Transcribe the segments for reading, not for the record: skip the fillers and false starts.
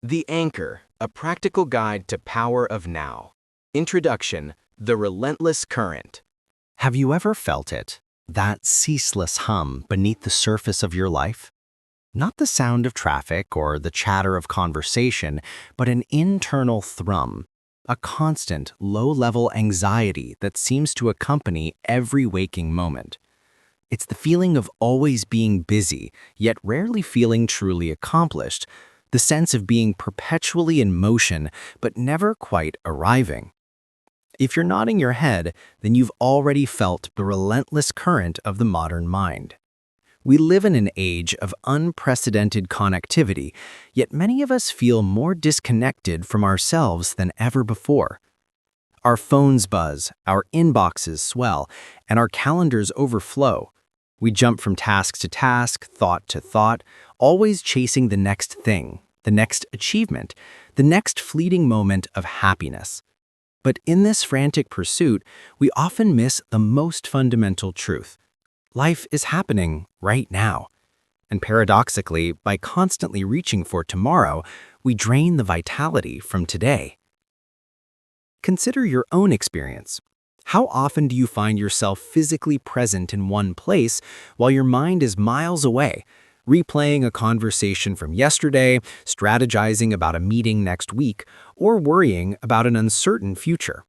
The Anchor, a practical guide to power of now. Introduction, the relentless current. Have you ever felt it? That ceaseless hum beneath the surface of your life? Not the sound of traffic or the chatter of conversation, but an internal thrum, a constant, low-level anxiety that seems to accompany every waking moment. It's the feeling of always being busy, yet rarely feeling truly accomplished, the sense of being perpetually in motion, but never quite arriving. If you're nodding your head, then you've already felt the relentless current of the modern mind. We live in an age of unprecedented connectivity, yet many of us feel more disconnected from ourselves than ever before. Our phones buzz, our inboxes swell, and our calendars overflow. We jump from task to task, thought to thought, always chasing the next thing, the next achievement, the next fleeting moment of happiness. But in this frantic pursuit, we often miss the most fundamental truth. Life is happening right now. And paradoxically, by constantly reaching for tomorrow, we drain the vitality from today. Consider your own experience. How often do you find yourself physically present in one place while your mind is miles away, replaying a conversation from yesterday, strategizing about a meeting next week, or worrying about an uncertain future?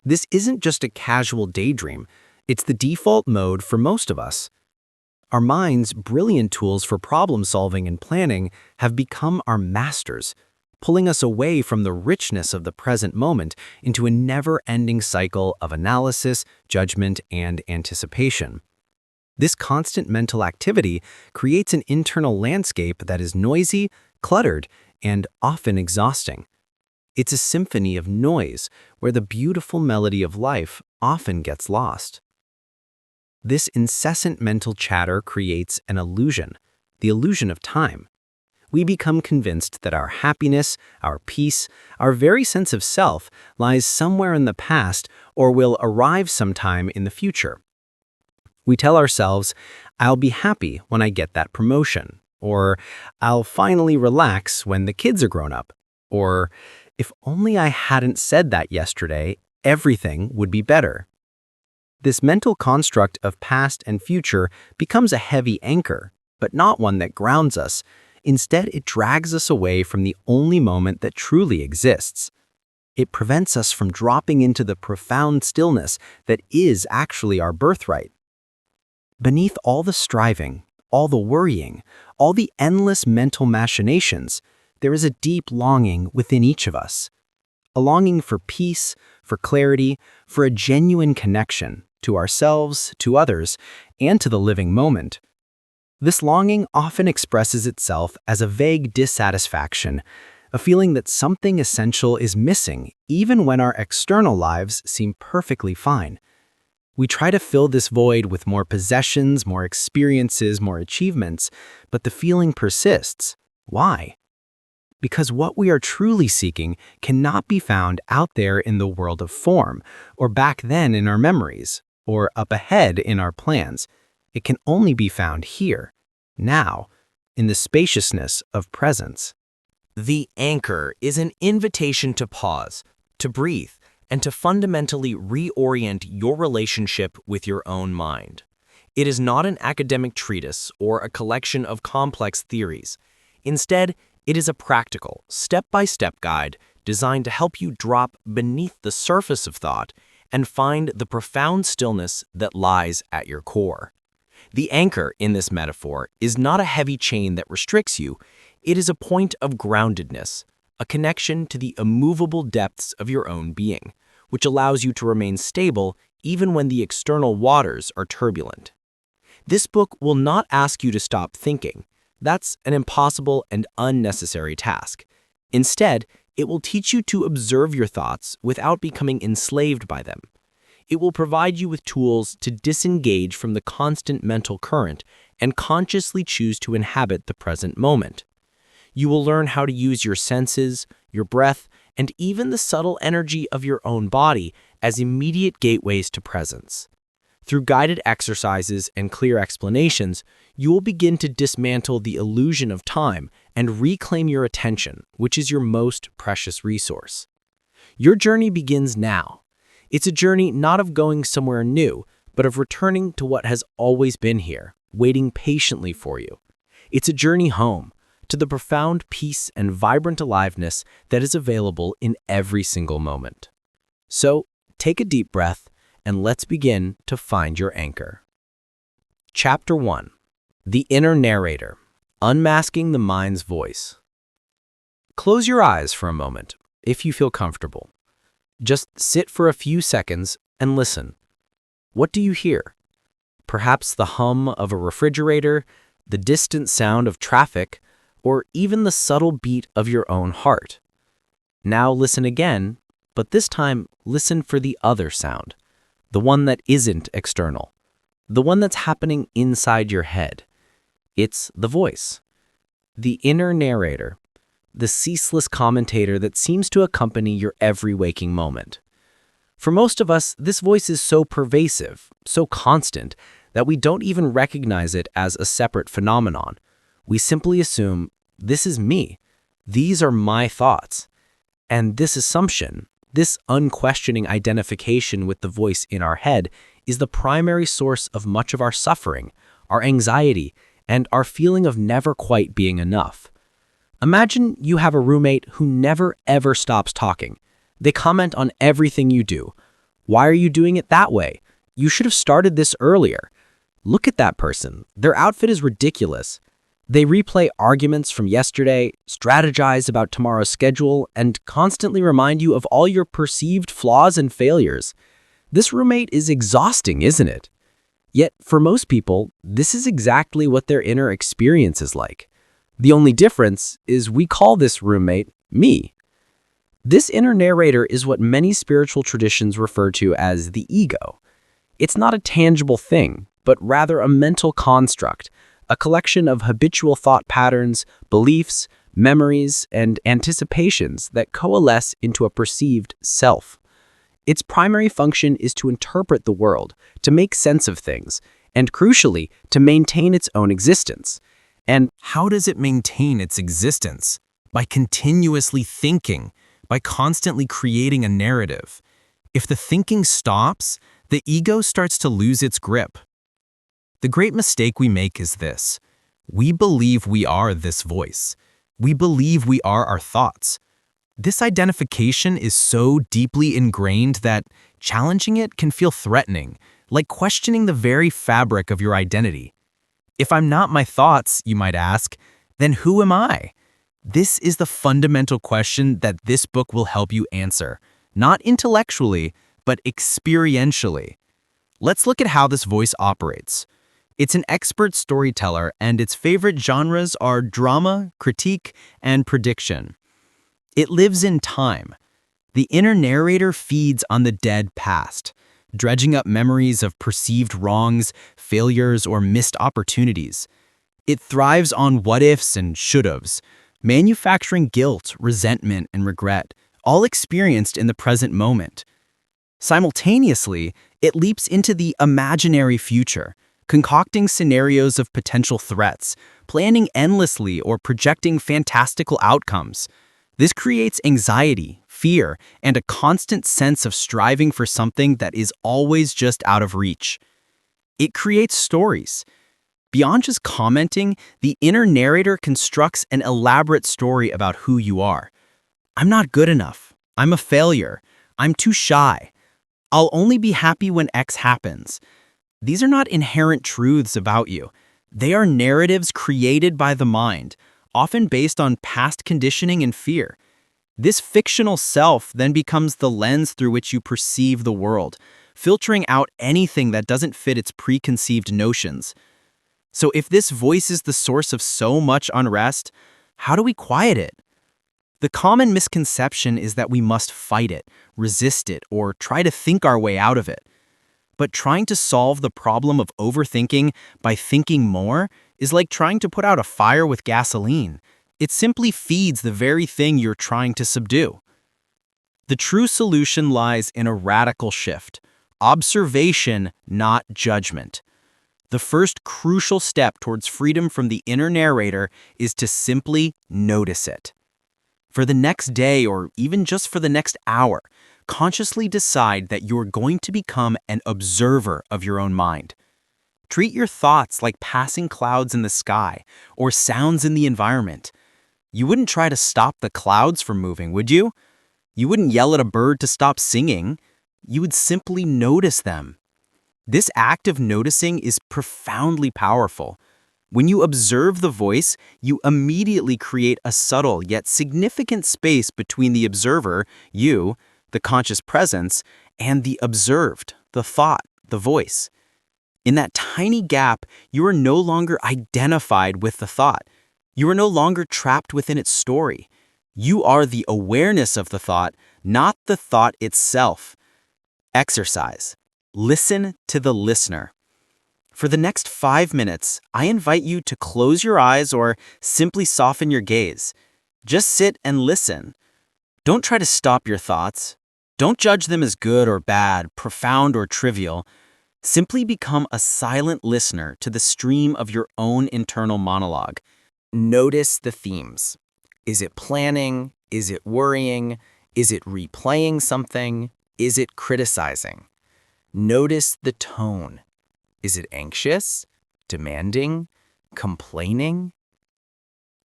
This isn't just a casual daydream, it's the default mode for most of us. Our minds' brilliant tools for problem solving and planning have become our masters, pulling us away from the richness of the present moment into a never-ending cycle of analysis, judgment, and anticipation. This constant mental activity creates an internal landscape that is noisy, cluttered, and often exhausting. It's a symphony of noise where the beautiful melody of life often gets lost. This incessant mental chatter creates an illusion, the illusion of time. We become convinced that our happiness, our peace, our very sense of self lies somewhere in the past or will arrive sometime in the future. We tell ourselves, I'll be happy when I get that promotion, or I'll finally relax when the kids are grown up, or if only I hadn't said that yesterday, everything would be better. This mental construct of past and future becomes a heavy anchor, but not one that grounds us. Instead, it drags us away from the only moment that truly exists. It prevents us from dropping into the profound stillness that is actually our birthright. Beneath all the striving, all the worrying, all the endless mental machinations, there is a deep longing within each of us. A longing for peace, for clarity, for a genuine connection to ourselves, to others, and to the living moment. This longing often expresses itself as a vague dissatisfaction, a feeling that something essential is missing even when our external lives seem perfectly fine. We try to fill this void with more possessions, more experiences, more achievements, but the feeling persists. Why? Because what we are truly seeking cannot be found out there in the world of form, or back then in our memories, or up ahead in our plans. It can only be found here, now, in the spaciousness of presence. The Anchor is an invitation to pause, to breathe, and to fundamentally reorient your relationship with your own mind. It is not an academic treatise or a collection of complex theories. Instead, it is a practical, step-by-step guide designed to help you drop beneath the surface of thought and find the profound stillness that lies at your core. The anchor in this metaphor is not a heavy chain that restricts you. It is a point of groundedness, a connection to the immovable depths of your own being, which allows you to remain stable even when the external waters are turbulent. This book will not ask you to stop thinking. That's an impossible and unnecessary task. Instead, it will teach you to observe your thoughts without becoming enslaved by them. It will provide you with tools to disengage from the constant mental current and consciously choose to inhabit the present moment. You will learn how to use your senses, your breath, and even the subtle energy of your own body as immediate gateways to presence. Through guided exercises and clear explanations, you will begin to dismantle the illusion of time and reclaim your attention, which is your most precious resource. Your journey begins now. It's a journey not of going somewhere new, but of returning to what has always been here, waiting patiently for you. It's a journey home, to the profound peace and vibrant aliveness that is available in every single moment. So, take a deep breath, and let's begin to find your anchor. Chapter 1. The Inner Narrator, Unmasking the Mind's Voice. Close your eyes for a moment, if you feel comfortable. Just sit for a few seconds and listen. What do you hear? Perhaps the hum of a refrigerator, the distant sound of traffic, or even the subtle beat of your own heart. Now listen again, but this time listen for the other sound, the one that isn't external, the one that's happening inside your head. It's the voice, the inner narrator, the ceaseless commentator that seems to accompany your every waking moment. For most of us, this voice is so pervasive, so constant, that we don't even recognize it as a separate phenomenon. We simply assume, this is me, these are my thoughts. And this assumption, this unquestioning identification with the voice in our head, is the primary source of much of our suffering, our anxiety, and our feeling of never quite being enough. Imagine you have a roommate who never ever stops talking. They comment on everything you do. Why are you doing it that way? You should have started this earlier. Look at that person. Their outfit is ridiculous. They replay arguments from yesterday, strategize about tomorrow's schedule, and constantly remind you of all your perceived flaws and failures. This roommate is exhausting, isn't it? Yet, for most people, this is exactly what their inner experience is like. The only difference is we call this roommate me. This inner narrator is what many spiritual traditions refer to as the ego. It's not a tangible thing, but rather a mental construct, a collection of habitual thought patterns, beliefs, memories, and anticipations that coalesce into a perceived self. Its primary function is to interpret the world, to make sense of things, and crucially, to maintain its own existence. And how does it maintain its existence? By continuously thinking, by constantly creating a narrative. If the thinking stops, the ego starts to lose its grip. The great mistake we make is this. We believe we are this voice. We believe we are our thoughts. This identification is so deeply ingrained that challenging it can feel threatening, like questioning the very fabric of your identity. If I'm not my thoughts, you might ask, then who am I? This is the fundamental question that this book will help you answer, not intellectually, but experientially. Let's look at how this voice operates. It's an expert storyteller, and its favorite genres are drama, critique, and prediction. It lives in time. The inner narrator feeds on the dead past, dredging up memories of perceived wrongs, failures, or missed opportunities. It thrives on what-ifs and should-haves, manufacturing guilt, resentment, and regret, all experienced in the present moment. Simultaneously, it leaps into the imaginary future, concocting scenarios of potential threats, planning endlessly, or projecting fantastical outcomes. This creates anxiety, fear, and a constant sense of striving for something that is always just out of reach. It creates stories. Beyond just commenting, the inner narrator constructs an elaborate story about who you are. I'm not good enough. I'm a failure. I'm too shy. I'll only be happy when X happens. These are not inherent truths about you. They are narratives created by the mind, often based on past conditioning and fear. This fictional self then becomes the lens through which you perceive the world, filtering out anything that doesn't fit its preconceived notions. So if this voice is the source of so much unrest, how do we quiet it? The common misconception is that we must fight it, resist it, or try to think our way out of it. But trying to solve the problem of overthinking by thinking more is like trying to put out a fire with gasoline. It simply feeds the very thing you're trying to subdue. The true solution lies in a radical shift, Observation, not judgment. The first crucial step towards freedom from the inner narrator is to simply notice it. For the next day, or even just for the next hour, consciously decide that you're going to become an observer of your own mind. Treat your thoughts like passing clouds in the sky or sounds in the environment. You wouldn't try to stop the clouds from moving, would you? You wouldn't yell at a bird to stop singing. You would simply notice them. This act of noticing is profoundly powerful. When you observe the voice, you immediately create a subtle yet significant space between the observer, you, the conscious presence, and the observed, the thought, the voice. In that tiny gap, you are no longer identified with the thought. You are no longer trapped within its story. You are the awareness of the thought, not the thought itself. Exercise. Listen to the listener. For the next 5 minutes, I invite you to close your eyes or simply soften your gaze. Just sit and listen. Don't try to stop your thoughts. Don't judge them as good or bad, profound or trivial. Simply become a silent listener to the stream of your own internal monologue. Notice the themes. Is it planning? Is it worrying? Is it replaying something? Is it criticizing? Notice the tone. Is it anxious, demanding, complaining?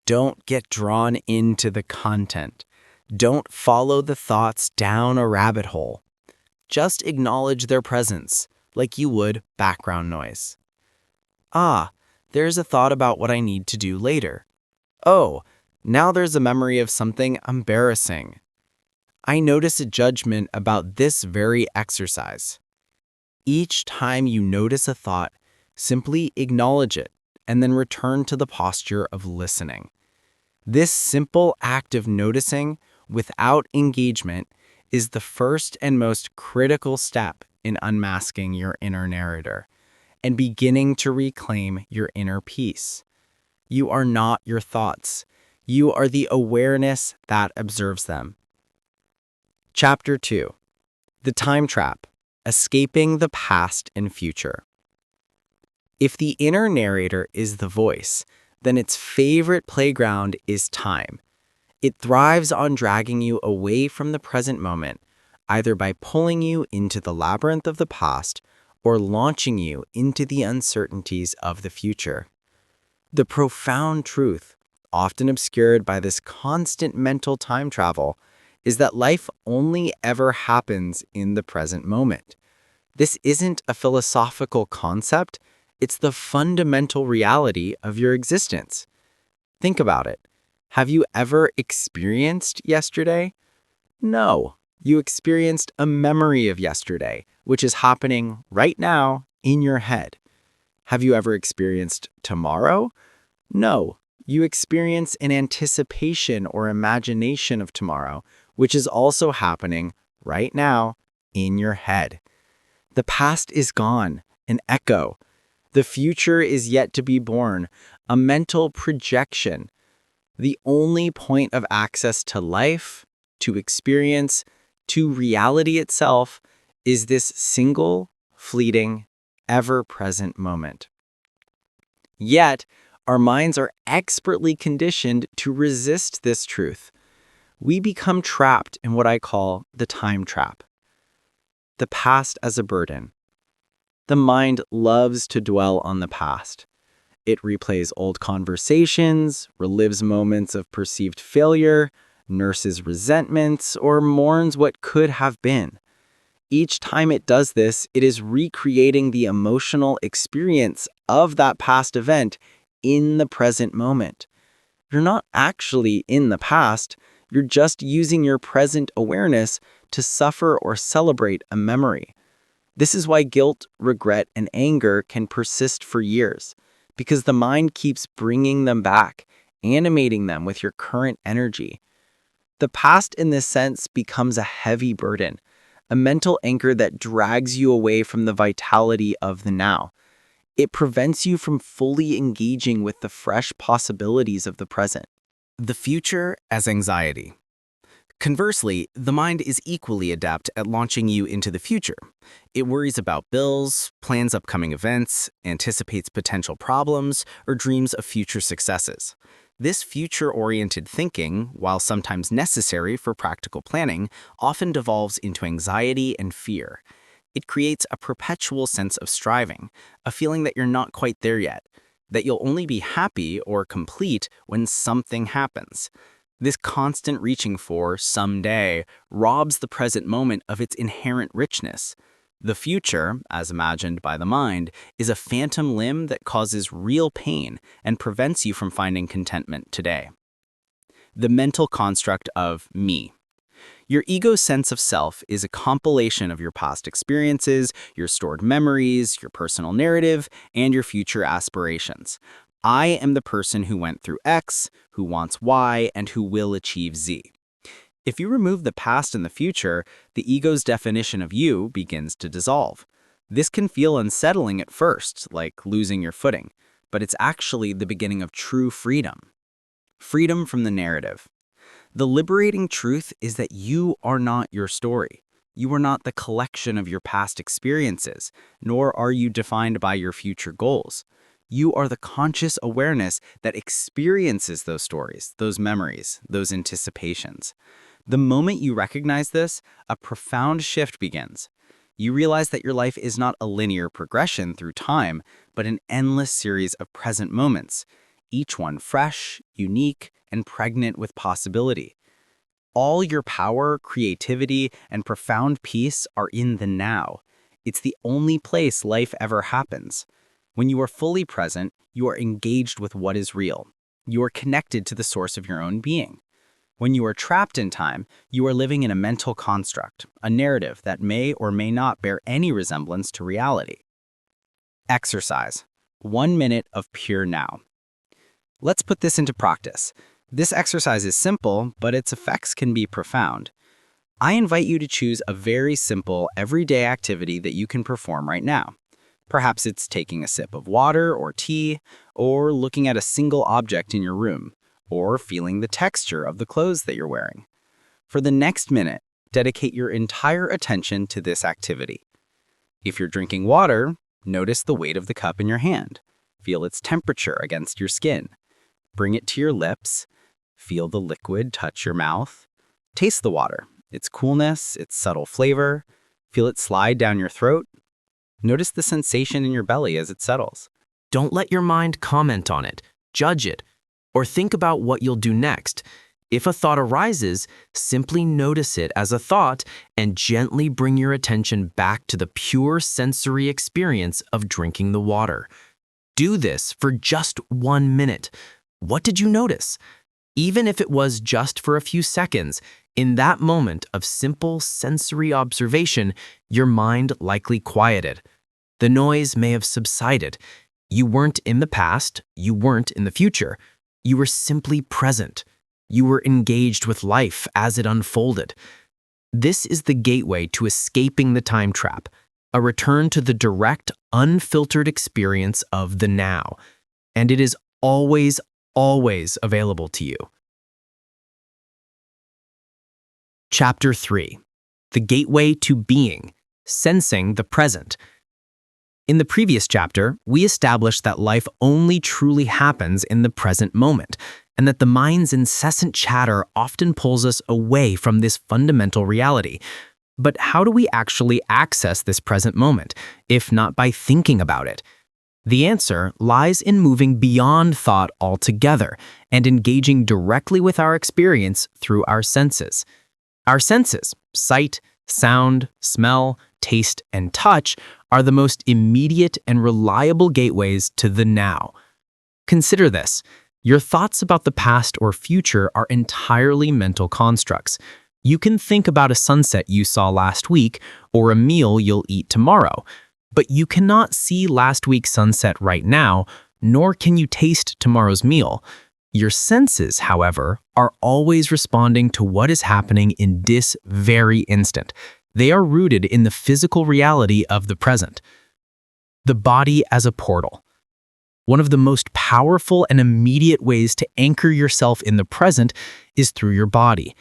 Don't get drawn into the content. Don't follow the thoughts down a rabbit hole. Just acknowledge their presence, like you would background noise. Ah, there's a thought about what I need to do later. Oh, now there's a memory of something embarrassing. I notice a judgment about this very exercise. Each time you notice a thought, simply acknowledge it and then return to the posture of listening. This simple act of noticing without engagement is the first and most critical step in unmasking your inner narrator and beginning to reclaim your inner peace. You are not your thoughts. You are the awareness that observes them. Chapter 2. The Time Trap. Escaping the past and future. If the inner narrator is the voice, then its favorite playground is time. It thrives on dragging you away from the present moment, either by pulling you into the labyrinth of the past or launching you into the uncertainties of the future. The profound truth, often obscured by this constant mental time travel, is that life only ever happens in the present moment. This isn't a philosophical concept, it's the fundamental reality of your existence. Think about it. Have you ever experienced yesterday? No, you experienced a memory of yesterday, which is happening right now in your head. Have you ever experienced tomorrow? No, you experience an anticipation or imagination of tomorrow, which is also happening right now in your head. The past is gone, an echo. The future is yet to be born, a mental projection. The only point of access to life, to experience, to reality itself is this single, fleeting, ever-present moment. Yet, our minds are expertly conditioned to resist this truth. We become trapped in what I call the time trap. The past as a burden. The mind loves to dwell on the past. It replays old conversations, relives moments of perceived failure, nurses resentments, or mourns what could have been. Each time it does this, it is recreating the emotional experience of that past event in the present moment. You're not actually in the past, you're just using your present awareness to suffer or celebrate a memory. This is why guilt, regret, and anger can persist for years, because the mind keeps bringing them back, animating them with your current energy. The past, in this sense, becomes a heavy burden, a mental anchor that drags you away from the vitality of the now. It prevents you from fully engaging with the fresh possibilities of the present. The future as anxiety. Conversely, the mind is equally adept at launching you into the future. It worries about bills, plans upcoming events, anticipates potential problems, or dreams of future successes. This future-oriented thinking, while sometimes necessary for practical planning, often devolves into anxiety and fear. It creates a perpetual sense of striving, a feeling that you're not quite there yet, that you'll only be happy or complete when something happens. This constant reaching for someday robs the present moment of its inherent richness. The future, as imagined by the mind, is a phantom limb that causes real pain and prevents you from finding contentment today. The mental construct of me. Your ego's sense of self is a compilation of your past experiences, your stored memories, your personal narrative, and your future aspirations. I am the person who went through X, who wants Y, and who will achieve Z. If you remove the past and the future, the ego's definition of you begins to dissolve. This can feel unsettling at first, like losing your footing, but it's actually the beginning of true freedom. Freedom from the narrative. The liberating truth is that you are not your story. You are not the collection of your past experiences, nor are you defined by your future goals. You are the conscious awareness that experiences those stories, those memories, those anticipations. The moment you recognize this, a profound shift begins. You realize that your life is not a linear progression through time, but an endless series of present moments, each one fresh, unique, and pregnant with possibility. All your power, creativity, and profound peace are in the now. It's the only place life ever happens. When you are fully present, you are engaged with what is real. You are connected to the source of your own being. When you are trapped in time, you are living in a mental construct, a narrative that may or may not bear any resemblance to reality. Exercise. 1 minute of pure now. Let's put this into practice. This exercise is simple, but its effects can be profound. I invite you to choose a very simple, everyday activity that you can perform right now. Perhaps it's taking a sip of water or tea, or looking at a single object in your room, or feeling the texture of the clothes that you're wearing. For the next minute, dedicate your entire attention to this activity. If you're drinking water, notice the weight of the cup in your hand. Feel its temperature against your skin. Bring it to your lips. Feel the liquid touch your mouth. Taste the water, its coolness, its subtle flavor. Feel it slide down your throat. Notice the sensation in your belly as it settles. Don't let your mind comment on it, judge it, or think about what you'll do next. If a thought arises, simply notice it as a thought and gently bring your attention back to the pure sensory experience of drinking the water. Do this for just 1 minute. What did you notice? Even if it was just for a few seconds, in that moment of simple sensory observation, your mind likely quieted. The noise may have subsided. You weren't in the past, you weren't in the future. You were simply present. You were engaged with life as it unfolded. This is the gateway to escaping the time trap, a return to the direct, unfiltered experience of the now. And it is always available to you. Chapter 3. The Gateway to Being, Sensing the Present. In the previous chapter, we established that life only truly happens in the present moment, and that the mind's incessant chatter often pulls us away from this fundamental reality. But how do we actually access this present moment, if not by thinking about it? The answer lies in moving beyond thought altogether and engaging directly with our experience through our senses. Our senses, sight, sound, smell, taste, and touch, are the most immediate and reliable gateways to the now. Consider this. Your thoughts about the past or future are entirely mental constructs. You can think about a sunset you saw last week or a meal you'll eat tomorrow, but you cannot see last week's sunset right now, nor can you taste tomorrow's meal. Your senses, however, are always responding to what is happening in this very instant. They are rooted in the physical reality of the present. The body as a portal. One of the most powerful and immediate ways to anchor yourself in the present is through your body.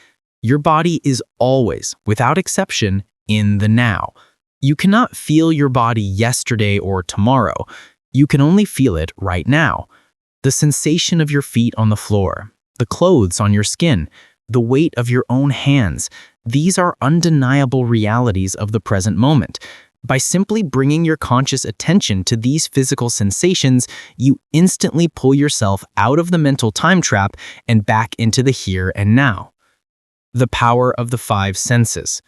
Your body is always, without exception, in the now. You cannot feel your body yesterday or tomorrow. You can only feel it right now. The sensation of your feet on the floor, the clothes on your skin, the weight of your own hands, these are undeniable realities of the present moment. By simply bringing your conscious attention to these physical sensations, you instantly pull yourself out of the mental time trap and back into the here and now. The power of the five senses.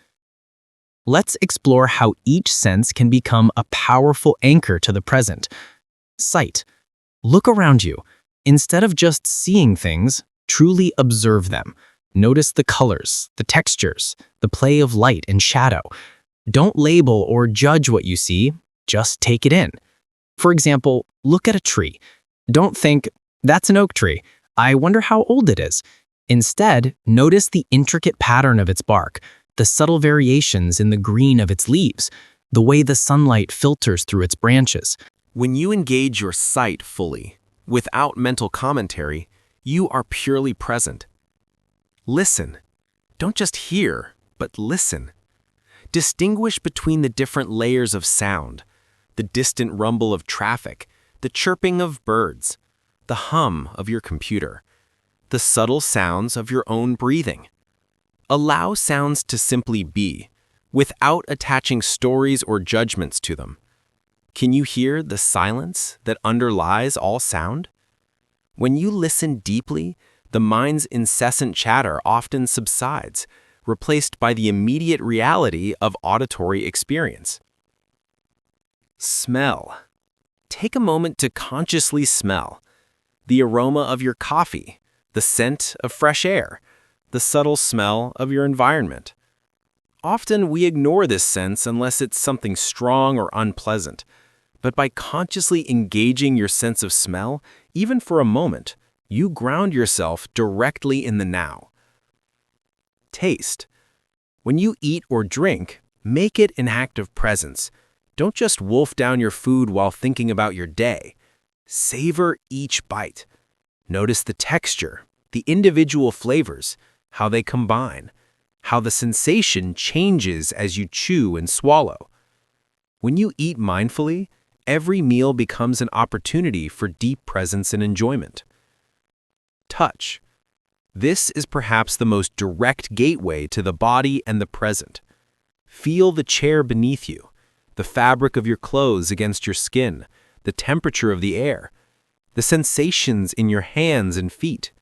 Let's explore how each sense can become a powerful anchor to the present. Sight. Look around you. Instead of just seeing things, truly observe them. Notice the colors, the textures, the play of light and shadow. Don't label or judge what you see, just take it in. For example, look at a tree. Don't think, that's an oak tree. I wonder how old it is. Instead, notice the intricate pattern of its bark, the subtle variations in the green of its leaves, the way the sunlight filters through its branches. When you engage your sight fully, without mental commentary, you are purely present. Listen. Don't just hear, but listen. Distinguish between the different layers of sound, the distant rumble of traffic, the chirping of birds, the hum of your computer, the subtle sounds of your own breathing. Allow sounds to simply be, without attaching stories or judgments to them. Can you hear the silence that underlies all sound? When you listen deeply, the mind's incessant chatter often subsides, replaced by the immediate reality of auditory experience. Smell. Take a moment to consciously smell. The aroma of your coffee, the scent of fresh air, the subtle smell of your environment. Often we ignore this sense unless it's something strong or unpleasant. But by consciously engaging your sense of smell, even for a moment, you ground yourself directly in the now. Taste. When you eat or drink, make it an act of presence. Don't just wolf down your food while thinking about your day. Savor each bite. Notice the texture, the individual flavors, how they combine, how the sensation changes as you chew and swallow. When you eat mindfully, every meal becomes an opportunity for deep presence and enjoyment. Touch. This is perhaps the most direct gateway to the body and the present. Feel the chair beneath you, the fabric of your clothes against your skin, the temperature of the air, the sensations in your hands and feet.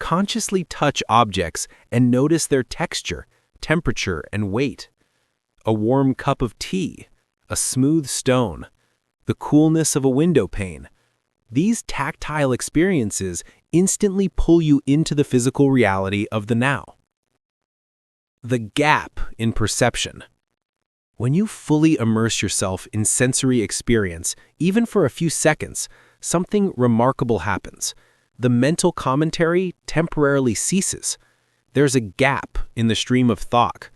Consciously touch objects and notice their texture, temperature, and weight. A warm cup of tea, a smooth stone, the coolness of a window pane. These tactile experiences instantly pull you into the physical reality of the now. The gap in perception. When you fully immerse yourself in sensory experience, even for a few seconds, something remarkable happens. The mental commentary temporarily ceases. There's a gap in the stream of thought.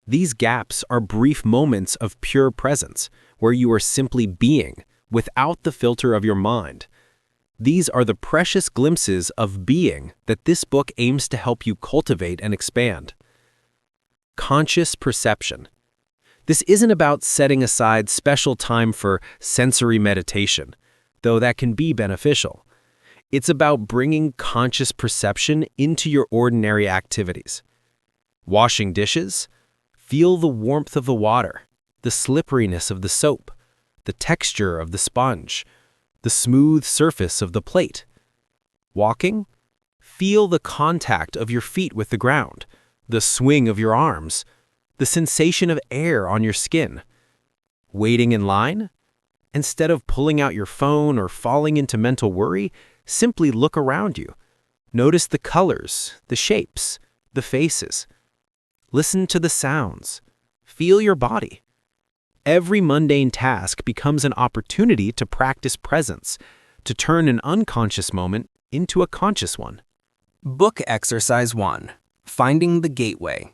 These gaps are brief moments of pure presence, where you are simply being, without the filter of your mind. These are the precious glimpses of being that this book aims to help you cultivate and expand. Conscious perception. This isn't about setting aside special time for sensory meditation, though that can be beneficial. It's about bringing conscious perception into your ordinary activities. Washing dishes, feel the warmth of the water, the slipperiness of the soap, the texture of the sponge, the smooth surface of the plate. Walking, feel the contact of your feet with the ground, the swing of your arms, the sensation of air on your skin. Waiting in line? Instead of pulling out your phone or falling into mental worry, simply look around you. Notice the colors, the shapes, the faces. Listen to the sounds. Feel your body. Every mundane task becomes an opportunity to practice presence, to turn an unconscious moment into a conscious one. Book Exercise 1. Finding the Gateway.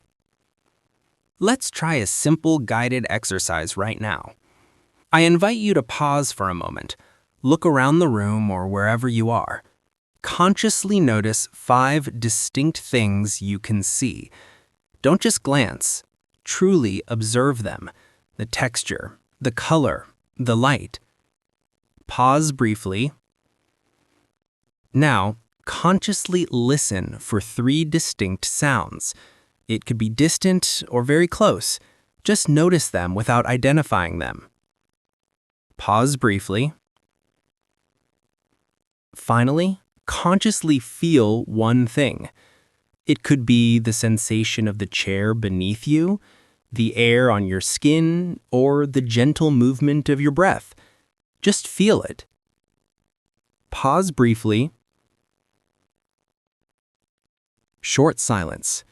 Let's try a simple guided exercise right now. I invite you to pause for a moment. Look around the room or wherever you are. Consciously notice 5 distinct things you can see. Don't just glance, truly observe them. The texture, the color, the light. Pause briefly. Now, consciously listen for 3 distinct sounds. It could be distant or very close. Just notice them without identifying them. Pause briefly. Finally, consciously feel one thing. It could be the sensation of the chair beneath you, the air on your skin, or the gentle movement of your breath. Just feel it. Pause briefly. Short silence.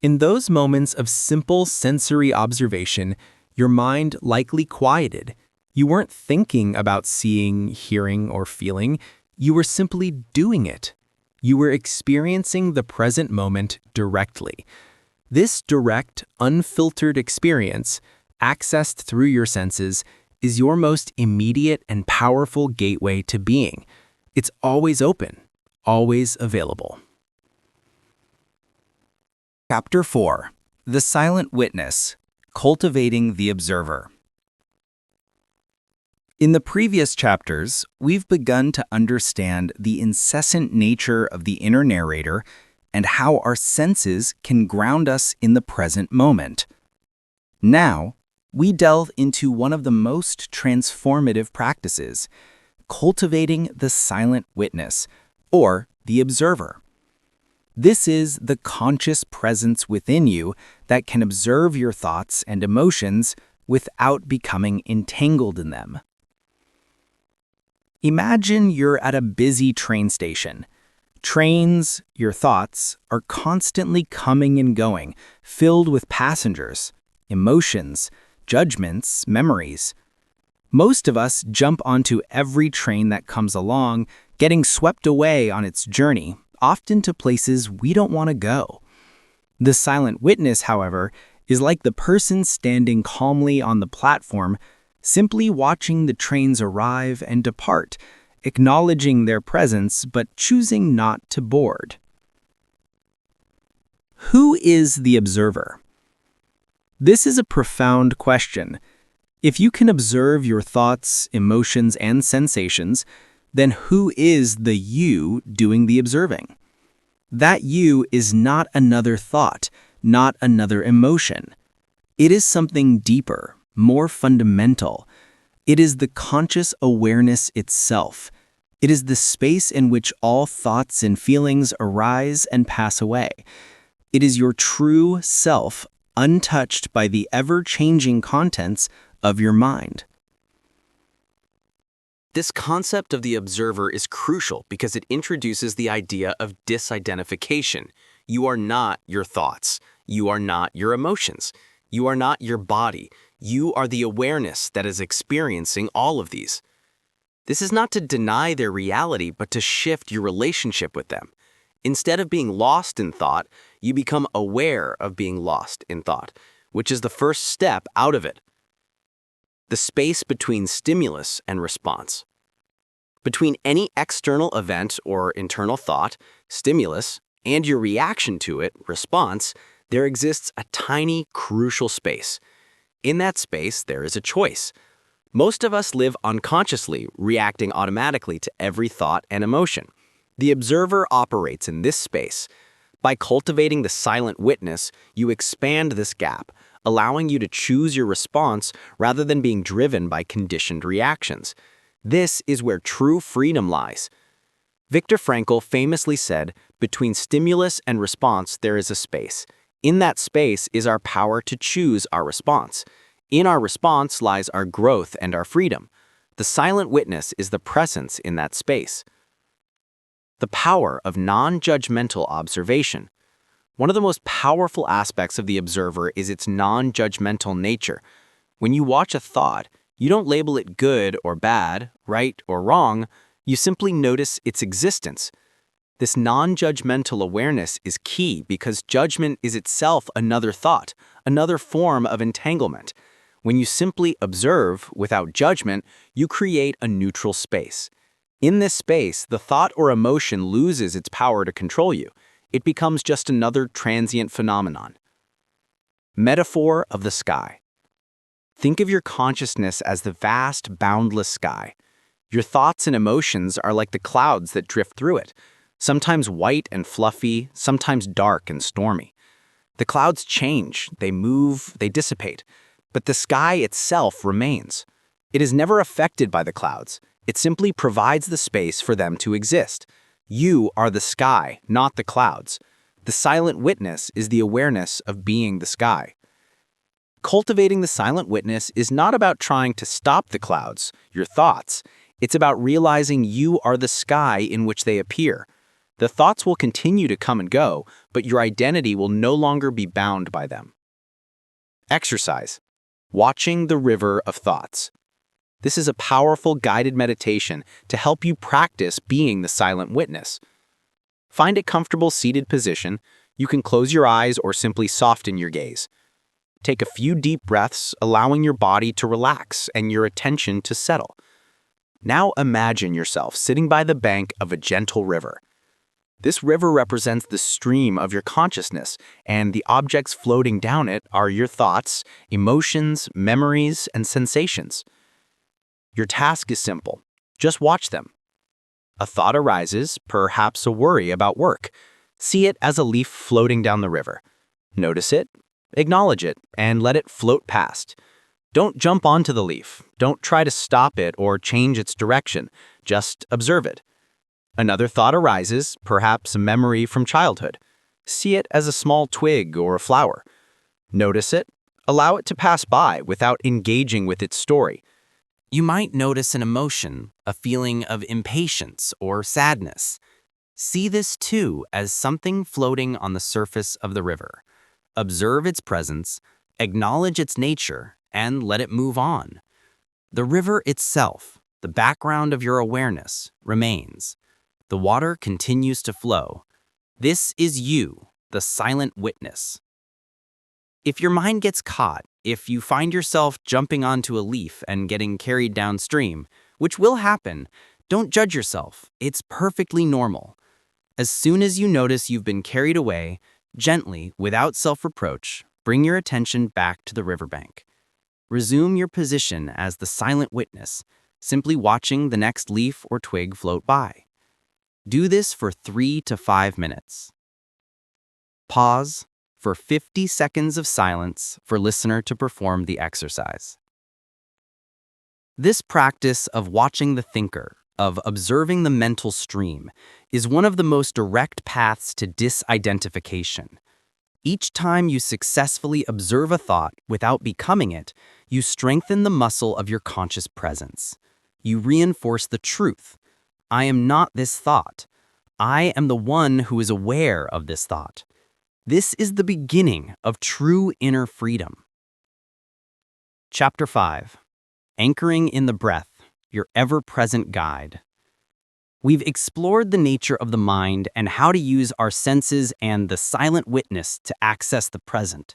In those moments of simple sensory observation, your mind likely quieted. You weren't thinking about seeing, hearing, or feeling. You were simply doing it. You were experiencing the present moment directly. This direct, unfiltered experience, accessed through your senses, is your most immediate and powerful gateway to being. It's always open, always available. Chapter 4. The Silent Witness, Cultivating the Observer. In the previous chapters, we've begun to understand the incessant nature of the inner narrator and how our senses can ground us in the present moment. Now, we delve into one of the most transformative practices, cultivating the silent witness, or the observer. This is the conscious presence within you that can observe your thoughts and emotions without becoming entangled in them. Imagine you're at a busy train station. Trains, your thoughts, are constantly coming and going, filled with passengers, emotions, judgments, memories. Most of us jump onto every train that comes along, getting swept away on its journey, often to places we don't want to go. The silent witness, however, is like the person standing calmly on the platform, simply watching the trains arrive and depart, acknowledging their presence but choosing not to board. Who is the observer? This is a profound question. If you can observe your thoughts, emotions, and sensations, then who is the you doing the observing? That you is not another thought, not another emotion. It is something deeper, more fundamental. It is the conscious awareness itself. It is the space in which all thoughts and feelings arise and pass away. It is your true self, untouched by the ever-changing contents of your mind. This concept of the observer is crucial because it introduces the idea of disidentification. You are not your thoughts. You are not your emotions. You are not your body. You are the awareness that is experiencing all of these. This is not to deny their reality, but to shift your relationship with them. Instead of being lost in thought, you become aware of being lost in thought, which is the first step out of it. The space between stimulus and response. Between any external event or internal thought, stimulus, and your reaction to it, response, there exists a tiny, crucial space. In that space, there is a choice. Most of us live unconsciously, reacting automatically to every thought and emotion. The observer operates in this space. By cultivating the silent witness, you expand this gap, allowing you to choose your response rather than being driven by conditioned reactions. This is where true freedom lies. Viktor Frankl famously said, "Between stimulus and response, there is a space. In that space is our power to choose our response. In our response lies our growth and our freedom. The silent witness is the presence in that space." The power of non-judgmental observation. One of the most powerful aspects of the observer is its non-judgmental nature. When you watch a thought, you don't label it good or bad, right or wrong, you simply notice its existence. This non-judgmental awareness is key because judgment is itself another thought, another form of entanglement. When you simply observe without judgment, you create a neutral space. In this space, the thought or emotion loses its power to control you. It becomes just another transient phenomenon. Metaphor of the sky. Think of your consciousness as the vast, boundless sky. Your thoughts and emotions are like the clouds that drift through it, sometimes white and fluffy, sometimes dark and stormy. The clouds change, they move, they dissipate, but the sky itself remains. It is never affected by the clouds. It simply provides the space for them to exist. You are the sky, not the clouds. The silent witness is the awareness of being the sky. Cultivating the silent witness is not about trying to stop the clouds, your thoughts. It's about realizing you are the sky in which they appear. The thoughts will continue to come and go, but your identity will no longer be bound by them. Exercise. Watching the river of thoughts. This is a powerful guided meditation to help you practice being the silent witness. Find a comfortable seated position. You can close your eyes or simply soften your gaze. Take a few deep breaths, allowing your body to relax and your attention to settle. Now imagine yourself sitting by the bank of a gentle river. This river represents the stream of your consciousness, and the objects floating down it are your thoughts, emotions, memories, and sensations. Your task is simple. Just watch them. A thought arises, perhaps a worry about work. See it as a leaf floating down the river. Notice it, acknowledge it, and let it float past. Don't jump onto the leaf. Don't try to stop it or change its direction. Just observe it. Another thought arises, perhaps a memory from childhood. See it as a small twig or a flower. Notice it. Allow it to pass by without engaging with its story. You might notice an emotion, a feeling of impatience or sadness. See this too as something floating on the surface of the river. Observe its presence, acknowledge its nature, and let it move on. The river itself, the background of your awareness, remains. The water continues to flow. This is you, the silent witness. If your mind gets caught, if you find yourself jumping onto a leaf and getting carried downstream, which will happen, don't judge yourself. It's perfectly normal. As soon as you notice you've been carried away, gently, without self-reproach, bring your attention back to the riverbank. Resume your position as the silent witness, simply watching the next leaf or twig float by. Do this for 3 to 5 minutes. Pause for 50 seconds of silence for listener to perform the exercise. This practice of watching the thinker, of observing the mental stream, is one of the most direct paths to disidentification. Each time you successfully observe a thought without becoming it, you strengthen the muscle of your conscious presence. You reinforce the truth. I am not this thought. I am the one who is aware of this thought. This is the beginning of true inner freedom. Chapter 5. Anchoring in the Breath, Your Ever-Present Guide. We've explored the nature of the mind and how to use our senses and the silent witness to access the present.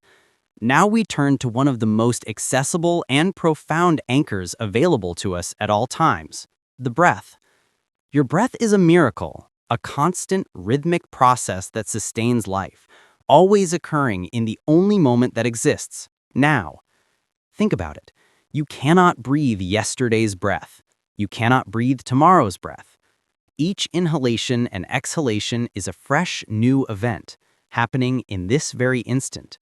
Now we turn to one of the most accessible and profound anchors available to us at all times, the breath. Your breath is a miracle, a constant, rhythmic process that sustains life, always occurring in the only moment that exists, now. Think about it. You cannot breathe yesterday's breath. You cannot breathe tomorrow's breath. Each inhalation and exhalation is a fresh, new event, happening in this very instant.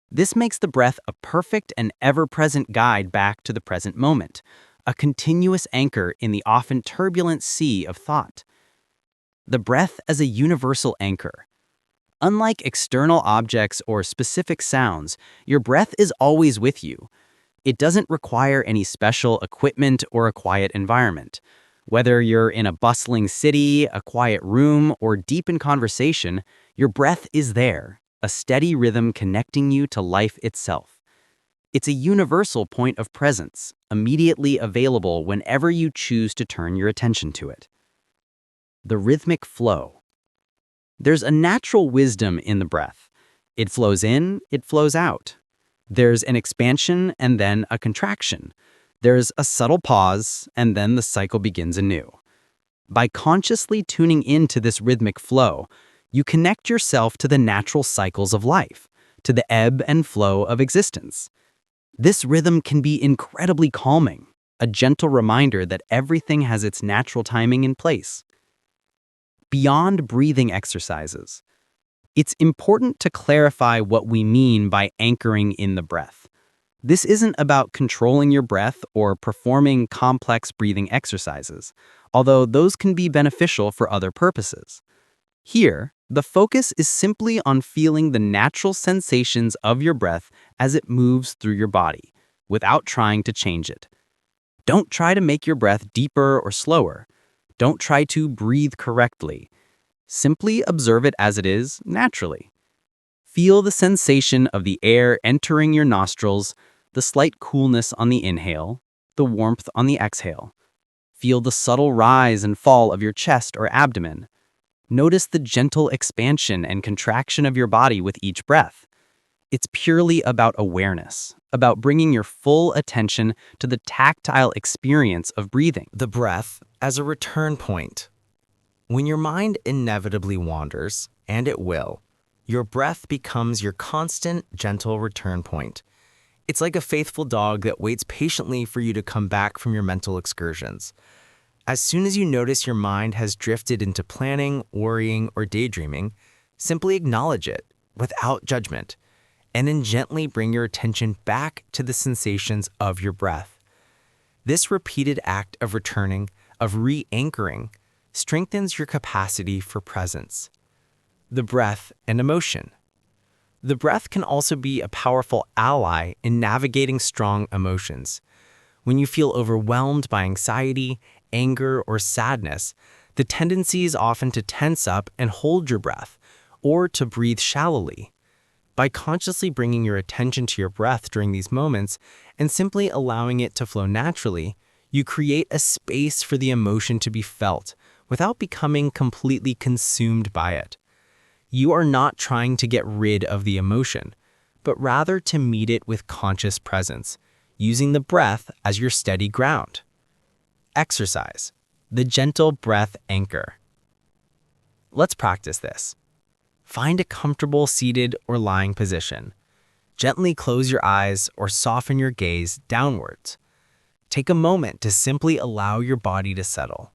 This makes the breath a perfect and ever-present guide back to the present moment, a continuous anchor in the often turbulent sea of thought. The breath as a universal anchor. Unlike external objects or specific sounds, your breath is always with you. It doesn't require any special equipment or a quiet environment. Whether you're in a bustling city, a quiet room, or deep in conversation, your breath is there, a steady rhythm connecting you to life itself. It's a universal point of presence, immediately available whenever you choose to turn your attention to it. The rhythmic flow. There's a natural wisdom in the breath. It flows in, it flows out. There's an expansion and then a contraction. There's a subtle pause, and then the cycle begins anew. By consciously tuning into this rhythmic flow, you connect yourself to the natural cycles of life, to the ebb and flow of existence. This rhythm can be incredibly calming, a gentle reminder that everything has its natural timing in place. Beyond breathing exercises, it's important to clarify what we mean by anchoring in the breath. This isn't about controlling your breath or performing complex breathing exercises, although those can be beneficial for other purposes. Here, the focus is simply on feeling the natural sensations of your breath as it moves through your body, without trying to change it. Don't try to make your breath deeper or slower. Don't try to breathe correctly. Simply observe it as it is, naturally. Feel the sensation of the air entering your nostrils, the slight coolness on the inhale, the warmth on the exhale. Feel the subtle rise and fall of your chest or abdomen. Notice the gentle expansion and contraction of your body with each breath. It's purely about awareness, about bringing your full attention to the tactile experience of breathing. The breath as a return point. When your mind inevitably wanders, and it will, your breath becomes your constant, gentle return point. It's like a faithful dog that waits patiently for you to come back from your mental excursions. As soon as you notice your mind has drifted into planning, worrying, or daydreaming, simply acknowledge it without judgment, and then gently bring your attention back to the sensations of your breath. This repeated act of returning, of re-anchoring, strengthens your capacity for presence. The breath and emotion. The breath can also be a powerful ally in navigating strong emotions. When you feel overwhelmed by anxiety, anger, or sadness, the tendency is often to tense up and hold your breath, or to breathe shallowly. By consciously bringing your attention to your breath during these moments and simply allowing it to flow naturally, you create a space for the emotion to be felt without becoming completely consumed by it. You are not trying to get rid of the emotion, but rather to meet it with conscious presence, using the breath as your steady ground. Exercise, the gentle breath anchor. Let's practice this. Find a comfortable seated or lying position. Gently close your eyes or soften your gaze downwards. Take a moment to simply allow your body to settle.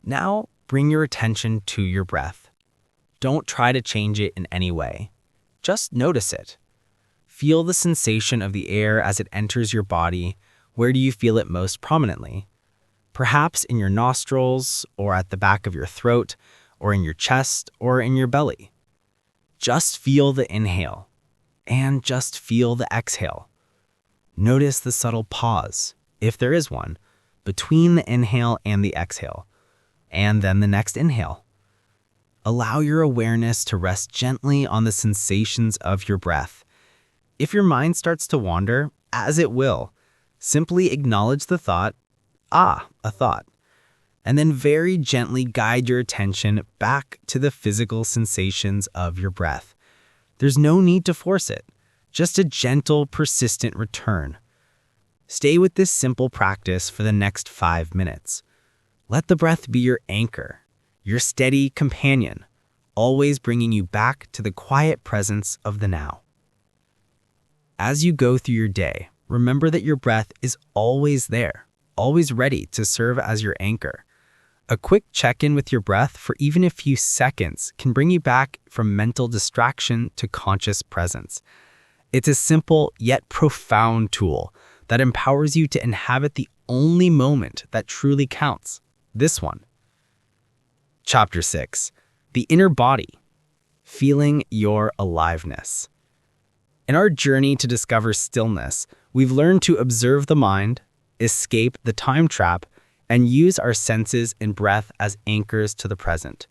Now, bring your attention to your breath. Don't try to change it in any way. Just notice it. Feel the sensation of the air as it enters your body. Where do you feel it most prominently? Perhaps in your nostrils, or at the back of your throat, or in your chest, or in your belly. Just feel the inhale, and just feel the exhale. Notice the subtle pause, if there is one, between the inhale and the exhale, and then the next inhale. Allow your awareness to rest gently on the sensations of your breath. If your mind starts to wander, as it will, simply acknowledge the thought, a thought, and then very gently guide your attention back to the physical sensations of your breath. There's no need to force it, just a gentle, persistent return. Stay with this simple practice for the next 5 minutes. Let the breath be your anchor, your steady companion, always bringing you back to the quiet presence of the now. As you go through your day, remember that your breath is always there, always ready to serve as your anchor. A quick check-in with your breath for even a few seconds can bring you back from mental distraction to conscious presence. It's a simple yet profound tool that empowers you to inhabit the only moment that truly counts, this one. Chapter 6. The Inner Body. Feeling your aliveness. In our journey to discover stillness, we've learned to observe the mind, escape the time trap, and use our senses and breath as anchors to the present.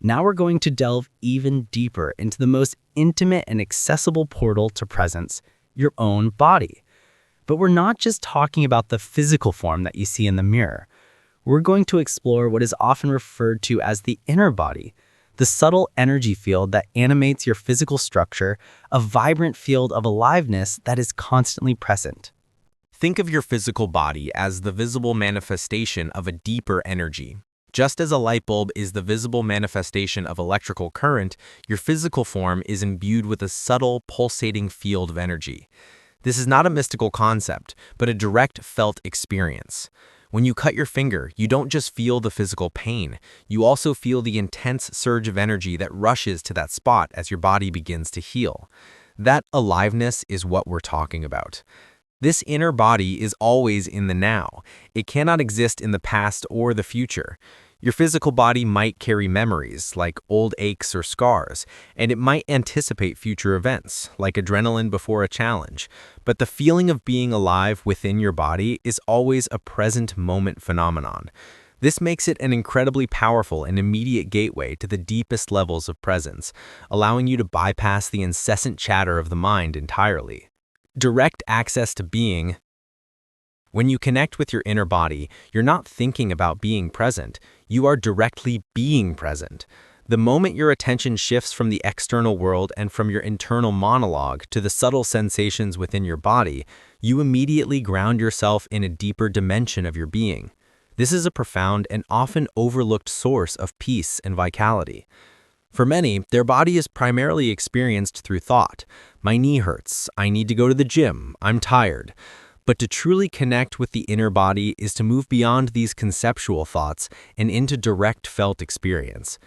Now we're going to delve even deeper into the most intimate and accessible portal to presence, your own body. But we're not just talking about the physical form that you see in the mirror. We're going to explore what is often referred to as the inner body, the subtle energy field that animates your physical structure, a vibrant field of aliveness that is constantly present. Think of your physical body as the visible manifestation of a deeper energy. Just as a light bulb is the visible manifestation of electrical current, your physical form is imbued with a subtle, pulsating field of energy. This is not a mystical concept, but a direct felt experience. When you cut your finger, you don't just feel the physical pain, you also feel the intense surge of energy that rushes to that spot as your body begins to heal. That aliveness is what we're talking about. This inner body is always in the now. It cannot exist in the past or the future. Your physical body might carry memories, like old aches or scars, and it might anticipate future events, like adrenaline before a challenge. But the feeling of being alive within your body is always a present moment phenomenon. This makes it an incredibly powerful and immediate gateway to the deepest levels of presence, allowing you to bypass the incessant chatter of the mind entirely. Direct access to being. When you connect with your inner body, you're not thinking about being present, you are directly being present. The moment your attention shifts from the external world and from your internal monologue to the subtle sensations within your body, you immediately ground yourself in a deeper dimension of your being. This is a profound and often overlooked source of peace and vitality. For many, their body is primarily experienced through thought. My knee hurts, I need to go to the gym, I'm tired. But to truly connect with the inner body is to move beyond these conceptual thoughts and into direct felt experience.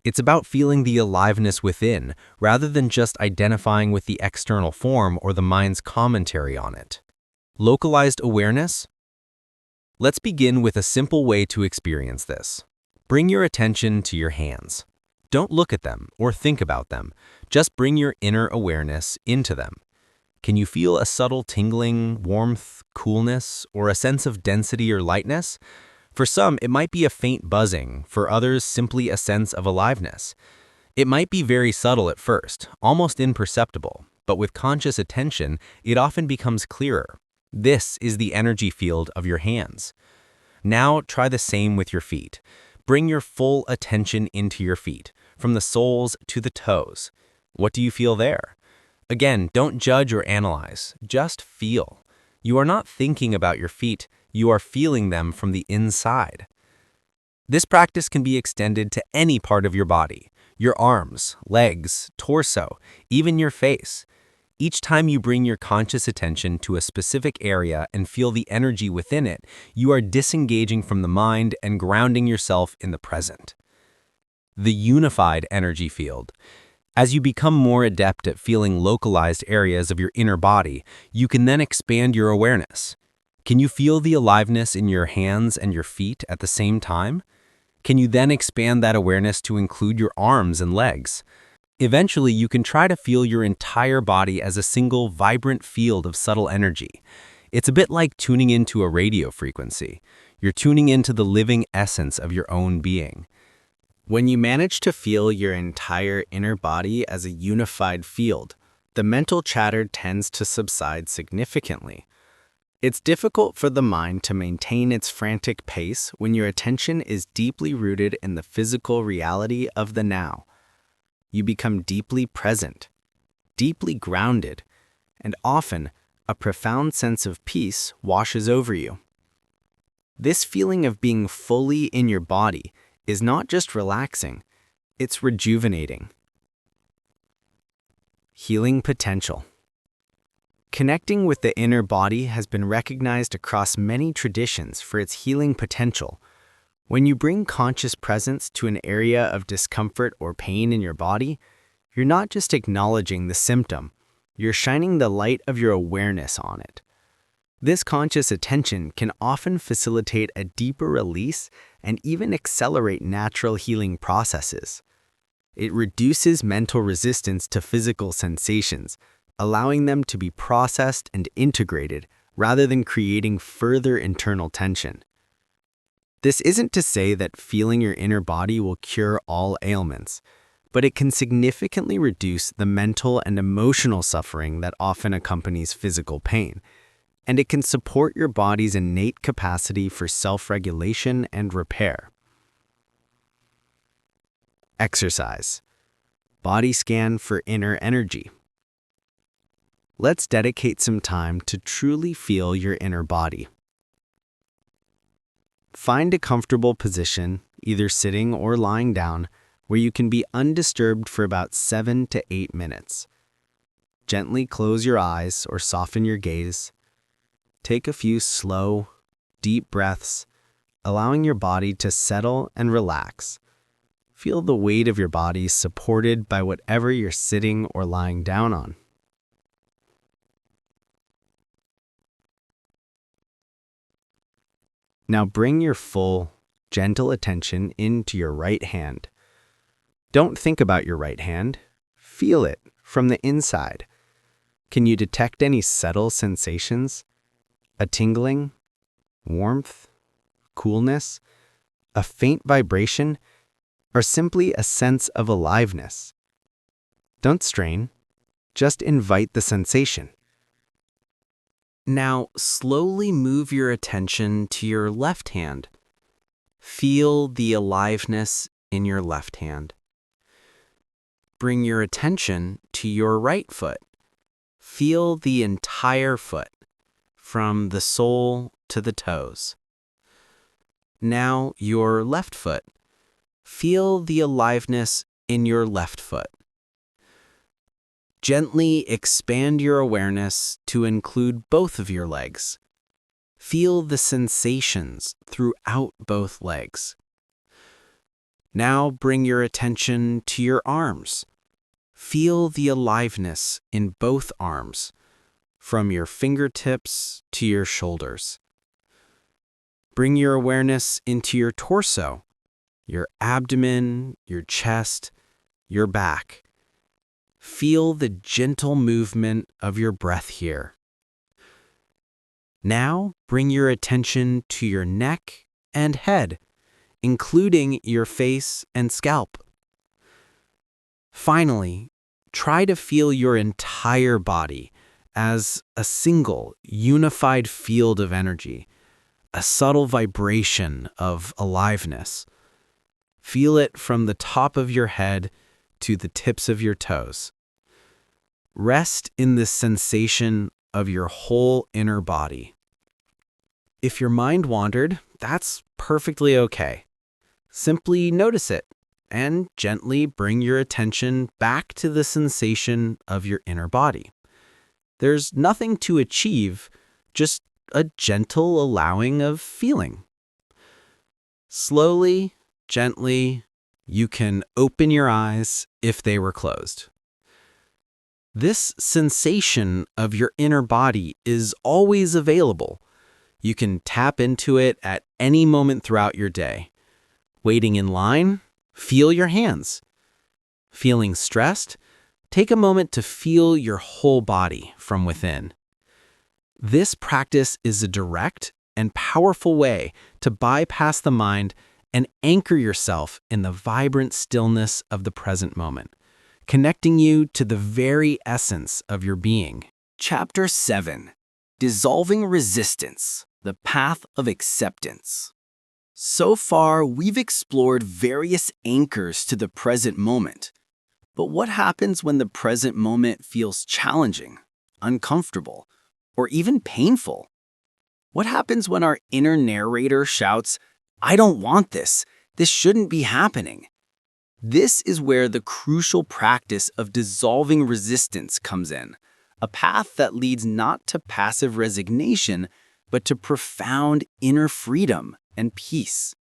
It's about feeling the aliveness within, rather than just identifying with the external form or the mind's commentary on it. Localized awareness? Let's begin with a simple way to experience this. Bring your attention to your hands. Don't look at them or think about them. Just bring your inner awareness into them. Can you feel a subtle tingling, warmth, coolness, or a sense of density or lightness? For some, it might be a faint buzzing, for others, simply a sense of aliveness. It might be very subtle at first, almost imperceptible, but with conscious attention, it often becomes clearer. This is the energy field of your hands. Now try the same with your feet. Bring your full attention into your feet, from the soles to the toes. What do you feel there? Again, don't judge or analyze, just feel. You are not thinking about your feet, you are feeling them from the inside. This practice can be extended to any part of your body, your arms, legs, torso, even your face. Each time you bring your conscious attention to a specific area and feel the energy within it, you are disengaging from the mind and grounding yourself in the present. The unified energy field. As you become more adept at feeling localized areas of your inner body, you can then expand your awareness. Can you feel the aliveness in your hands and your feet at the same time? Can you then expand that awareness to include your arms and legs? Eventually, you can try to feel your entire body as a single, vibrant field of subtle energy. It's a bit like tuning into a radio frequency. You're tuning into the living essence of your own being. When you manage to feel your entire inner body as a unified field, the mental chatter tends to subside significantly. It's difficult for the mind to maintain its frantic pace when your attention is deeply rooted in the physical reality of the now. You become deeply present, deeply grounded, and often a profound sense of peace washes over you. This feeling of being fully in your body is not just relaxing, it's rejuvenating. Healing potential. Connecting with the inner body has been recognized across many traditions for its healing potential. When you bring conscious presence to an area of discomfort or pain in your body, you're not just acknowledging the symptom, you're shining the light of your awareness on it. This conscious attention can often facilitate a deeper release and even accelerate natural healing processes. It reduces mental resistance to physical sensations, allowing them to be processed and integrated rather than creating further internal tension. This isn't to say that feeling your inner body will cure all ailments, but it can significantly reduce the mental and emotional suffering that often accompanies physical pain, and it can support your body's innate capacity for self-regulation and repair. Exercise. Body scan for inner energy. Let's dedicate some time to truly feel your inner body. Find a comfortable position, either sitting or lying down, where you can be undisturbed for about 7 to 8 minutes. Gently close your eyes or soften your gaze. Take a few slow, deep breaths, allowing your body to settle and relax. Feel the weight of your body supported by whatever you're sitting or lying down on. Now bring your full, gentle attention into your right hand. Don't think about your right hand. Feel it from the inside. Can you detect any subtle sensations? A tingling, warmth, coolness, a faint vibration, or simply a sense of aliveness? Don't strain. Just invite the sensation. Now, slowly move your attention to your left hand. Feel the aliveness in your left hand. Bring your attention to your right foot. Feel the entire foot, from the sole to the toes. Now, your left foot. Feel the aliveness in your left foot. Gently expand your awareness to include both of your legs. Feel the sensations throughout both legs. Now bring your attention to your arms. Feel the aliveness in both arms, from your fingertips to your shoulders. Bring your awareness into your torso, your abdomen, your chest, your back. Feel the gentle movement of your breath here. Now bring your attention to your neck and head, including your face and scalp. Finally, try to feel your entire body as a single, unified field of energy, a subtle vibration of aliveness. Feel it from the top of your head to the tips of your toes. Rest in this sensation of your whole inner body. If your mind wandered, that's perfectly okay. Simply notice it and gently bring your attention back to the sensation of your inner body. There's nothing to achieve, just a gentle allowing of feeling. Slowly, gently, you can open your eyes if they were closed. This sensation of your inner body is always available. You can tap into it at any moment throughout your day. Waiting in line, feel your hands. Feeling stressed, take a moment to feel your whole body from within. This practice is a direct and powerful way to bypass the mind and anchor yourself in the vibrant stillness of the present moment, connecting you to the very essence of your being. Chapter 7. Dissolving Resistance, the Path of Acceptance. So far, we've explored various anchors to the present moment. But what happens when the present moment feels challenging, uncomfortable, or even painful? What happens when our inner narrator shouts, "I don't want this. This shouldn't be happening"? This is where the crucial practice of dissolving resistance comes in, a path that leads not to passive resignation, but to profound inner freedom and peace.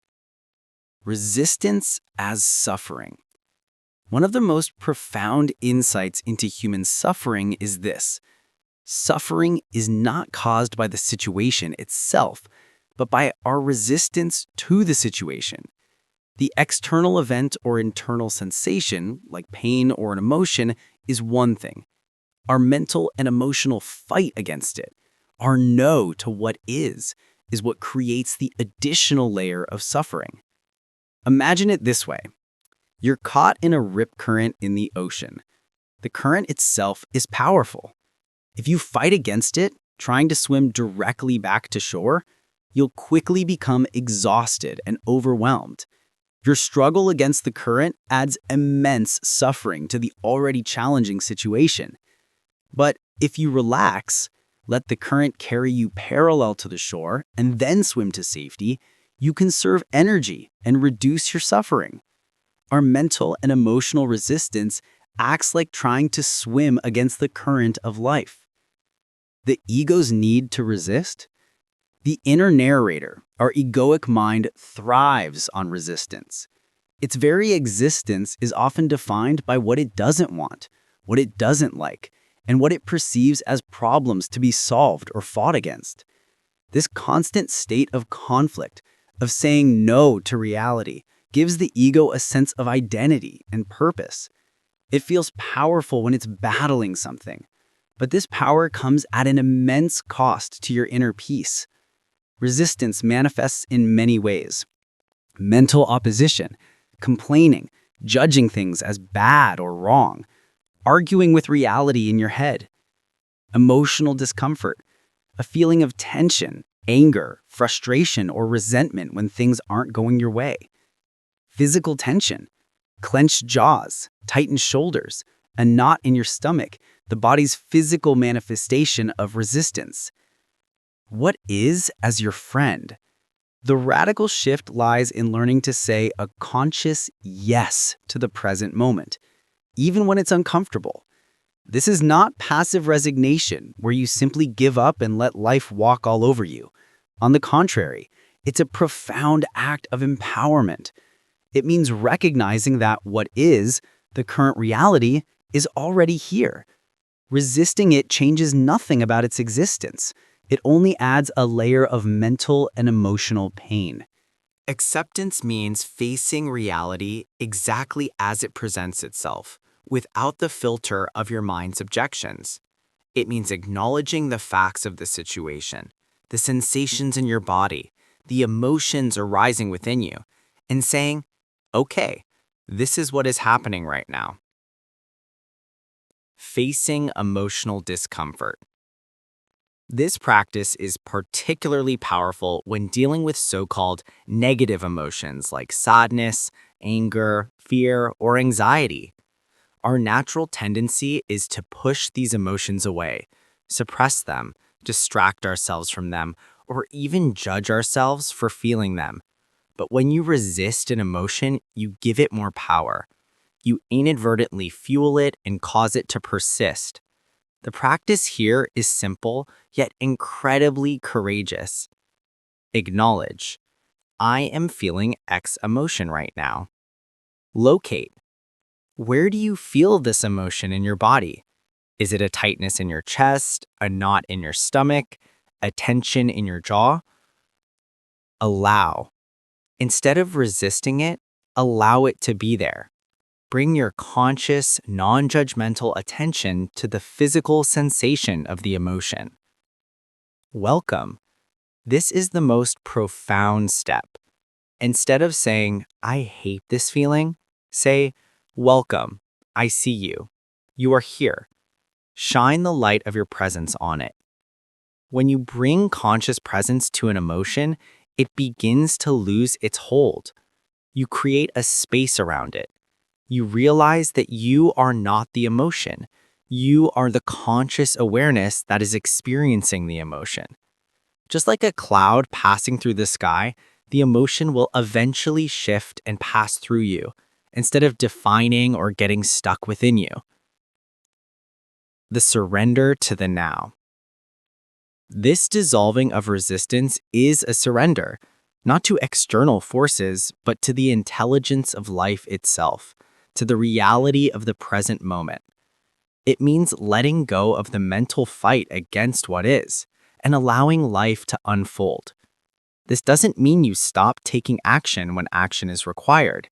Resistance as suffering. One of the most profound insights into human suffering is this: suffering is not caused by the situation itself, but by our resistance to the situation. The external event or internal sensation, like pain or an emotion, is one thing. Our mental and emotional fight against it, our no to what is what creates the additional layer of suffering. Imagine it this way. You're caught in a rip current in the ocean. The current itself is powerful. If you fight against it, trying to swim directly back to shore, you'll quickly become exhausted and overwhelmed. Your struggle against the current adds immense suffering to the already challenging situation. But if you relax, let the current carry you parallel to the shore, and then swim to safety, you conserve energy and reduce your suffering. Our mental and emotional resistance acts like trying to swim against the current of life. The ego's need to resist? The inner narrator, our egoic mind, thrives on resistance. Its very existence is often defined by what it doesn't want, what it doesn't like, and what it perceives as problems to be solved or fought against. This constant state of conflict, of saying no to reality, gives the ego a sense of identity and purpose. It feels powerful when it's battling something, but this power comes at an immense cost to your inner peace. Resistance manifests in many ways. Mental opposition, complaining, judging things as bad or wrong, arguing with reality in your head. Emotional discomfort, a feeling of tension, anger, frustration, or resentment when things aren't going your way. Physical tension, clenched jaws, tightened shoulders, a knot in your stomach, the body's physical manifestation of resistance. What is as your friend? The radical shift lies in learning to say a conscious yes to the present moment, even when it's uncomfortable. This is not passive resignation, where you simply give up and let life walk all over you. On the contrary, it's a profound act of empowerment. It means recognizing that what is, the current reality, is already here. Resisting it changes nothing about its existence. It only adds a layer of mental and emotional pain. Acceptance means facing reality exactly as it presents itself, without the filter of your mind's objections. It means acknowledging the facts of the situation, the sensations in your body, the emotions arising within you, and saying, okay, this is what is happening right now. Facing emotional discomfort. This practice is particularly powerful when dealing with so-called negative emotions like sadness, anger, fear, or anxiety. Our natural tendency is to push these emotions away, suppress them, distract ourselves from them, or even judge ourselves for feeling them. But when you resist an emotion, you give it more power. You inadvertently fuel it and cause it to persist. The practice here is simple, yet incredibly courageous. Acknowledge, I am feeling X emotion right now. Locate, where do you feel this emotion in your body? Is it a tightness in your chest, a knot in your stomach, a tension in your jaw? Allow. Instead of resisting it, allow it to be there. Bring your conscious, non-judgmental attention to the physical sensation of the emotion. Welcome. This is the most profound step. Instead of saying, I hate this feeling, say, welcome, I see you. You are here. Shine the light of your presence on it. When you bring conscious presence to an emotion, it begins to lose its hold. You create a space around it. You realize that you are not the emotion. You are the conscious awareness that is experiencing the emotion. Just like a cloud passing through the sky, the emotion will eventually shift and pass through you, instead of defining or getting stuck within you. The surrender to the now. This dissolving of resistance is a surrender, not to external forces, but to the intelligence of life itself, to the reality of the present moment. It means letting go of the mental fight against what is, and allowing life to unfold. This doesn't mean you stop taking action when action is required.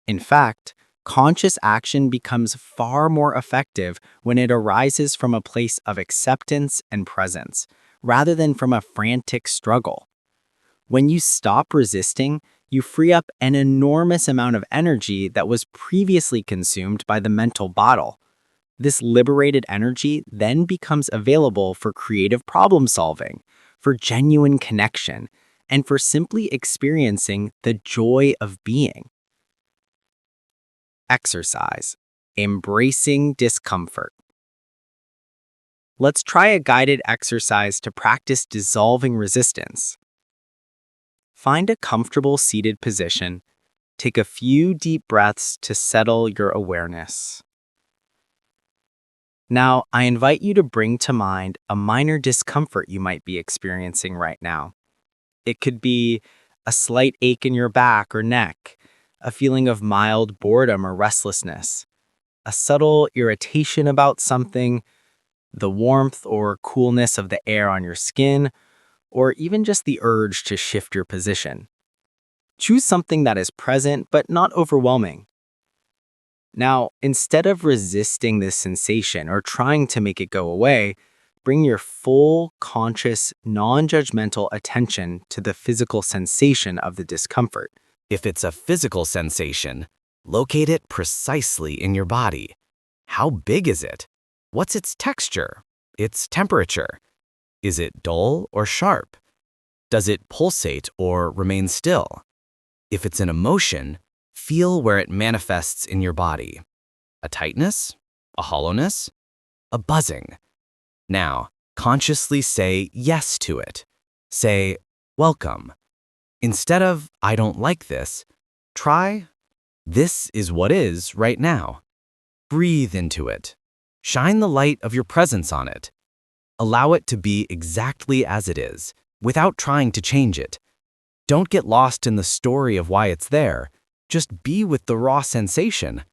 In fact, conscious action becomes far more effective when it arises from a place of acceptance and presence, rather than from a frantic struggle. When you stop resisting, you free up an enormous amount of energy that was previously consumed by the mental battle. This liberated energy then becomes available for creative problem solving, for genuine connection, and for simply experiencing the joy of being. Exercise. Embracing discomfort. Let's try a guided exercise to practice dissolving resistance. Find a comfortable seated position. Take a few deep breaths to settle your awareness. Now, I invite you to bring to mind a minor discomfort you might be experiencing right now. It could be a slight ache in your back or neck, a feeling of mild boredom or restlessness, a subtle irritation about something, the warmth or coolness of the air on your skin, or even just the urge to shift your position. Choose something that is present but not overwhelming. Now, instead of resisting this sensation or trying to make it go away, bring your full, conscious, non-judgmental attention to the physical sensation of the discomfort. If it's a physical sensation, locate it precisely in your body. How big is it? What's its texture? Its temperature? Is it dull or sharp? Does it pulsate or remain still? If it's an emotion, feel where it manifests in your body. A tightness? A hollowness? A buzzing? Now, consciously say yes to it. Say, welcome. Instead of, I don't like this, try, this is what is right now. Breathe into it. Shine the light of your presence on it. Allow it to be exactly as it is, without trying to change it. Don't get lost in the story of why it's there. Just be with the raw sensation.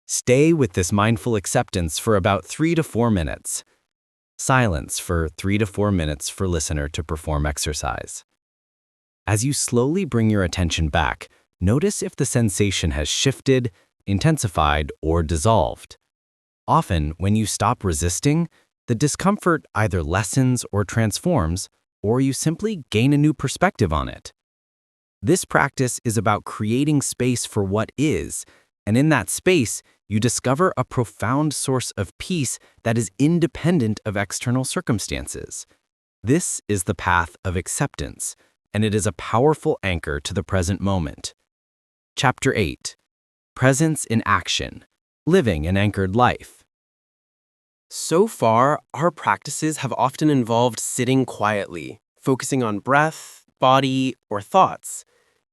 Stay with this mindful acceptance for about 3 to 4 minutes. Silence for 3 to 4 minutes for listener to perform exercise. As you slowly bring your attention back, notice if the sensation has shifted, intensified, or dissolved. Often, when you stop resisting, the discomfort either lessens or transforms, or you simply gain a new perspective on it. This practice is about creating space for what is, and in that space, you discover a profound source of peace that is independent of external circumstances. This is the path of acceptance, and it is a powerful anchor to the present moment. Chapter 8. Presence in Action. Living an Anchored Life. So far, our practices have often involved sitting quietly, focusing on breath, body, or thoughts.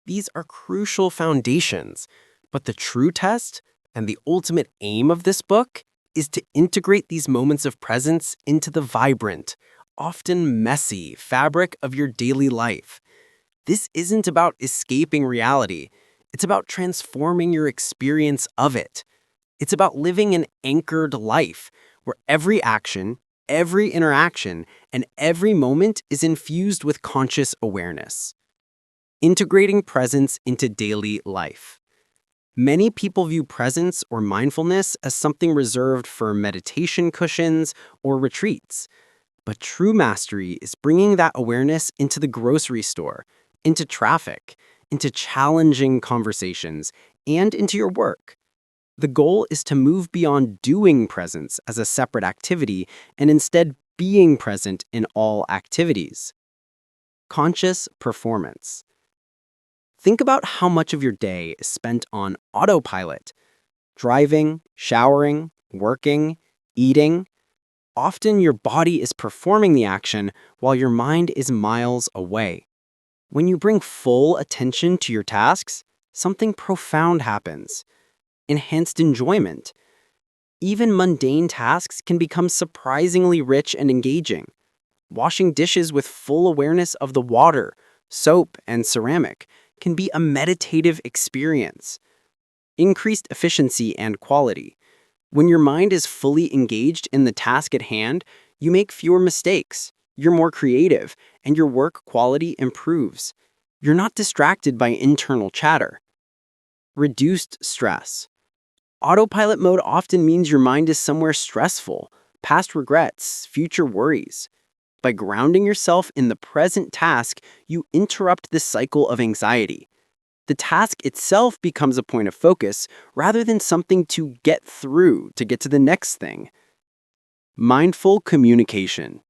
These are crucial foundations, but the true test and the ultimate aim of this book is to integrate these moments of presence into the vibrant, often messy fabric of your daily life. This isn't about escaping reality. It's about transforming your experience of it. It's about living an anchored life where every action, every interaction, and every moment is infused with conscious awareness. Integrating presence into daily life. Many people view presence or mindfulness as something reserved for meditation cushions or retreats. But true mastery is bringing that awareness into the grocery store, into traffic, into challenging conversations, and into your work. The goal is to move beyond doing presence as a separate activity and instead being present in all activities. Conscious performance. Think about how much of your day is spent on autopilot. Driving, showering, working, eating. Often your body is performing the action while your mind is miles away. When you bring full attention to your tasks, something profound happens. Enhanced enjoyment. Even mundane tasks can become surprisingly rich and engaging. Washing dishes with full awareness of the water, soap, and ceramic can be a meditative experience. Increased efficiency and quality. When your mind is fully engaged in the task at hand, you make fewer mistakes, you're more creative, and your work quality improves. You're not distracted by internal chatter. Reduced stress. Autopilot mode often means your mind is somewhere stressful, past regrets, future worries. By grounding yourself in the present task, you interrupt this cycle of anxiety. The task itself becomes a point of focus rather than something to get through to get to the next thing. Mindful communication.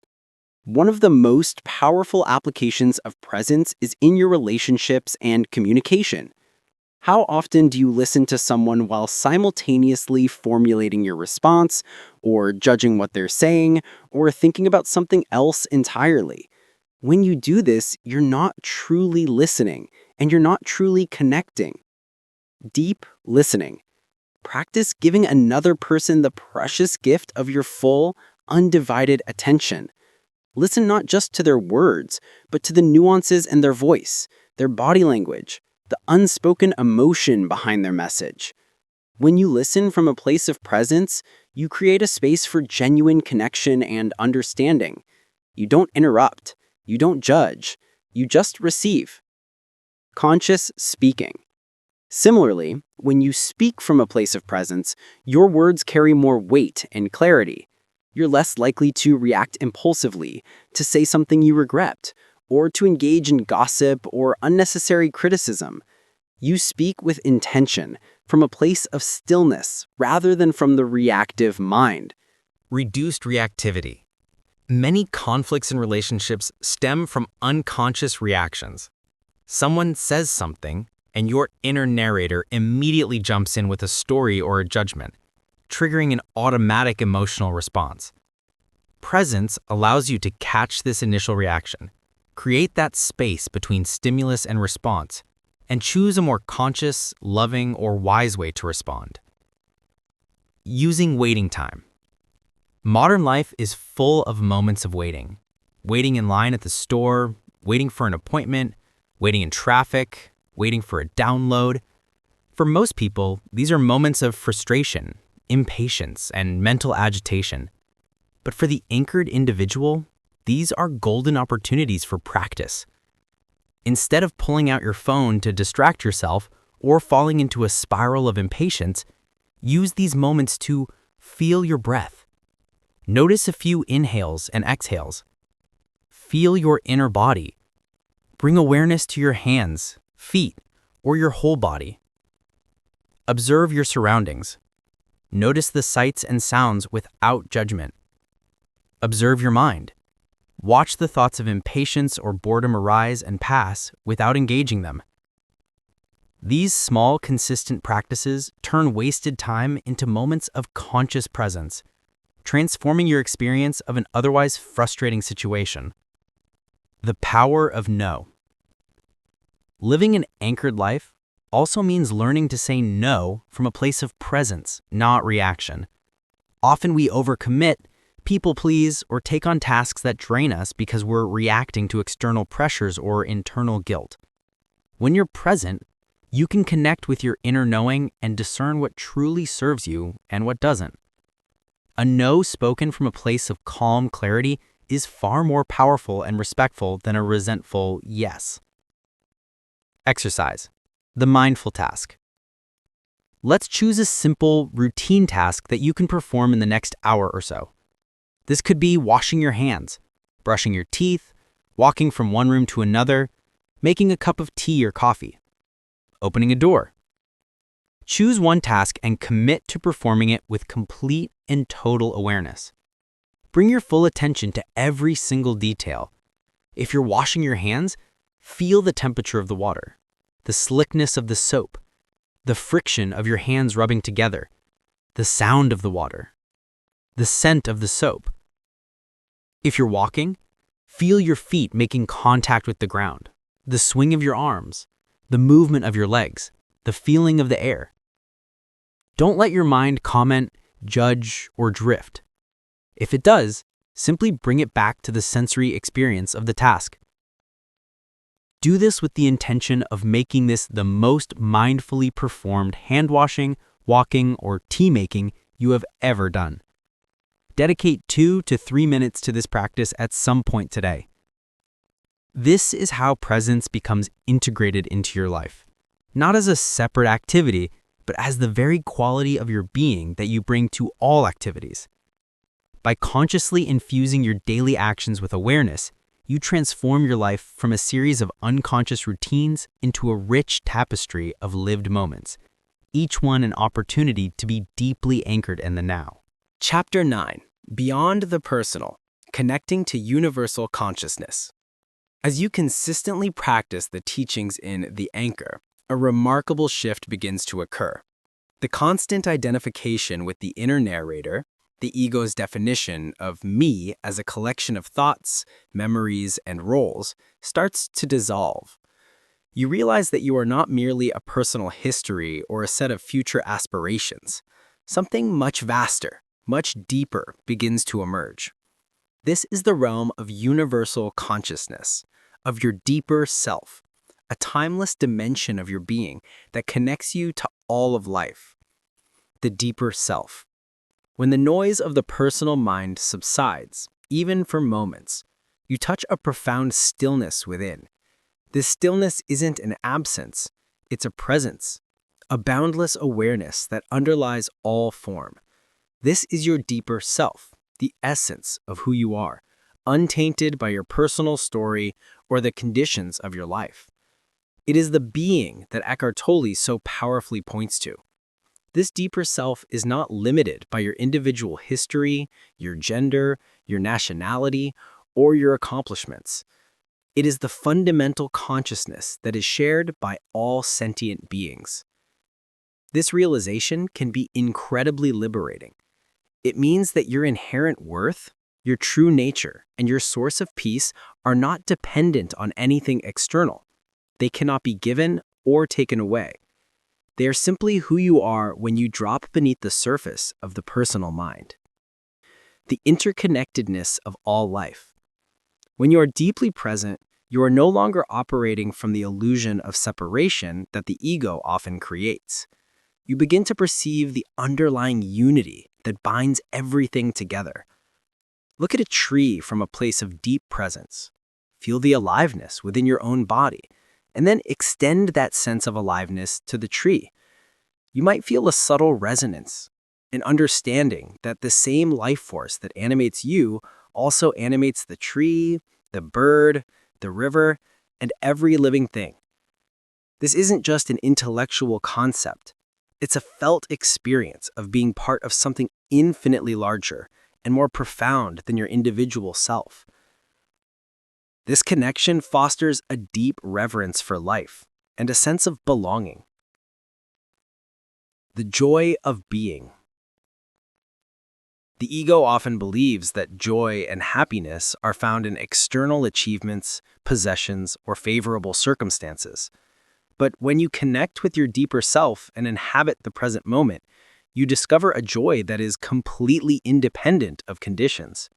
One of the most powerful applications of presence is in your relationships and communication. How often do you listen to someone while simultaneously formulating your response, or judging what they're saying, or thinking about something else entirely? When you do this, you're not truly listening and you're not truly connecting. Deep listening. Practice giving another person the precious gift of your full, undivided attention. Listen not just to their words, but to the nuances in their voice, their body language, the unspoken emotion behind their message. When you listen from a place of presence, you create a space for genuine connection and understanding. You don't interrupt. You don't judge. You just receive. Conscious speaking. Similarly, when you speak from a place of presence, your words carry more weight and clarity. You're less likely to react impulsively, to say something you regret, or to engage in gossip or unnecessary criticism. You speak with intention, from a place of stillness, rather than from the reactive mind. Reduced reactivity. Many conflicts in relationships stem from unconscious reactions. Someone says something, and your inner narrator immediately jumps in with a story or a judgment, triggering an automatic emotional response. Presence allows you to catch this initial reaction, create that space between stimulus and response, and choose a more conscious, loving, or wise way to respond. Using waiting time. Modern life is full of moments of waiting. Waiting in line at the store, waiting for an appointment, waiting in traffic, waiting for a download. For most people, these are moments of frustration, impatience, and mental agitation. But for the anchored individual, these are golden opportunities for practice. Instead of pulling out your phone to distract yourself or falling into a spiral of impatience, use these moments to feel your breath. Notice a few inhales and exhales. Feel your inner body. Bring awareness to your hands, feet, or your whole body. Observe your surroundings. Notice the sights and sounds without judgment. Observe your mind. Watch the thoughts of impatience or boredom arise and pass without engaging them. These small, consistent practices turn wasted time into moments of conscious presence, transforming your experience of an otherwise frustrating situation. The power of no. Living an anchored life also means learning to say no from a place of presence, not reaction. Often we overcommit, people please, or take on tasks that drain us because we're reacting to external pressures or internal guilt. When you're present, you can connect with your inner knowing and discern what truly serves you and what doesn't. A no spoken from a place of calm clarity is far more powerful and respectful than a resentful yes. Exercise. The mindful task. Let's choose a simple, routine task that you can perform in the next hour or so. This could be washing your hands, brushing your teeth, walking from one room to another, making a cup of tea or coffee, opening a door. Choose one task and commit to performing it with complete and total awareness. Bring your full attention to every single detail. If you're washing your hands, feel the temperature of the water, the slickness of the soap, the friction of your hands rubbing together, the sound of the water, the scent of the soap. If you're walking, feel your feet making contact with the ground, the swing of your arms, the movement of your legs, the feeling of the air. Don't let your mind comment, judge, or drift. If it does, simply bring it back to the sensory experience of the task. Do this with the intention of making this the most mindfully performed hand washing, walking, or tea making you have ever done. Dedicate 2 to 3 minutes to this practice at some point today. This is how presence becomes integrated into your life, not as a separate activity, but as the very quality of your being that you bring to all activities. By consciously infusing your daily actions with awareness, you transform your life from a series of unconscious routines into a rich tapestry of lived moments, each one an opportunity to be deeply anchored in the now. Chapter 9. Beyond the Personal, Connecting to Universal Consciousness. As you consistently practice the teachings in The Anchor, a remarkable shift begins to occur. The constant identification with the inner narrator, The ego's definition of me as a collection of thoughts, memories, and roles starts to dissolve. You realize that you are not merely a personal history or a set of future aspirations. Something much vaster, much deeper begins to emerge. This is the realm of universal consciousness, of your deeper self, a timeless dimension of your being that connects you to all of life. The deeper self. When the noise of the personal mind subsides, even for moments, you touch a profound stillness within. This stillness isn't an absence, it's a presence, a boundless awareness that underlies all form. This is your deeper self, the essence of who you are, untainted by your personal story or the conditions of your life. It is the being that Eckhart Tolle so powerfully points to. This deeper self is not limited by your individual history, your gender, your nationality, or your accomplishments. It is the fundamental consciousness that is shared by all sentient beings. This realization can be incredibly liberating. It means that your inherent worth, your true nature, and your source of peace are not dependent on anything external. They cannot be given or taken away. They are simply who you are when you drop beneath the surface of the personal mind. The interconnectedness of all life. When you are deeply present, you are no longer operating from the illusion of separation that the ego often creates. You begin to perceive the underlying unity that binds everything together. Look at a tree from a place of deep presence. Feel the aliveness within your own body, and then extend that sense of aliveness to the tree. You might feel a subtle resonance, an understanding that the same life force that animates you also animates the tree, the bird, the river, and every living thing. This isn't just an intellectual concept. It's a felt experience of being part of something infinitely larger and more profound than your individual self. This connection fosters a deep reverence for life and a sense of belonging. The joy of being. The ego often believes that joy and happiness are found in external achievements, possessions, or favorable circumstances. But when you connect with your deeper self and inhabit the present moment, you discover a joy that is completely independent of conditions.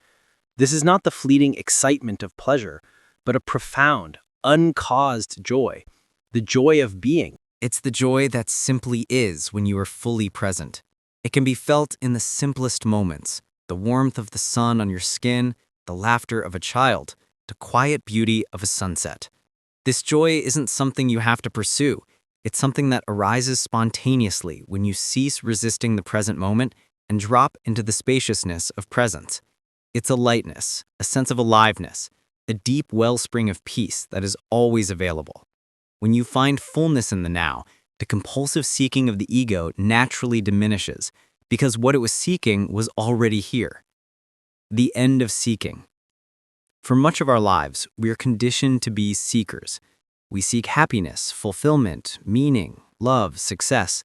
This is not the fleeting excitement of pleasure, but a profound, uncaused joy, the joy of being. It's the joy that simply is when you are fully present. It can be felt in the simplest moments, the warmth of the sun on your skin, the laughter of a child, the quiet beauty of a sunset. This joy isn't something you have to pursue. It's something that arises spontaneously when you cease resisting the present moment and drop into the spaciousness of presence. It's a lightness, a sense of aliveness, a deep wellspring of peace that is always available. When you find fullness in the now, the compulsive seeking of the ego naturally diminishes because what it was seeking was already here. The end of seeking. For much of our lives, we are conditioned to be seekers. We seek happiness, fulfillment, meaning, love, success.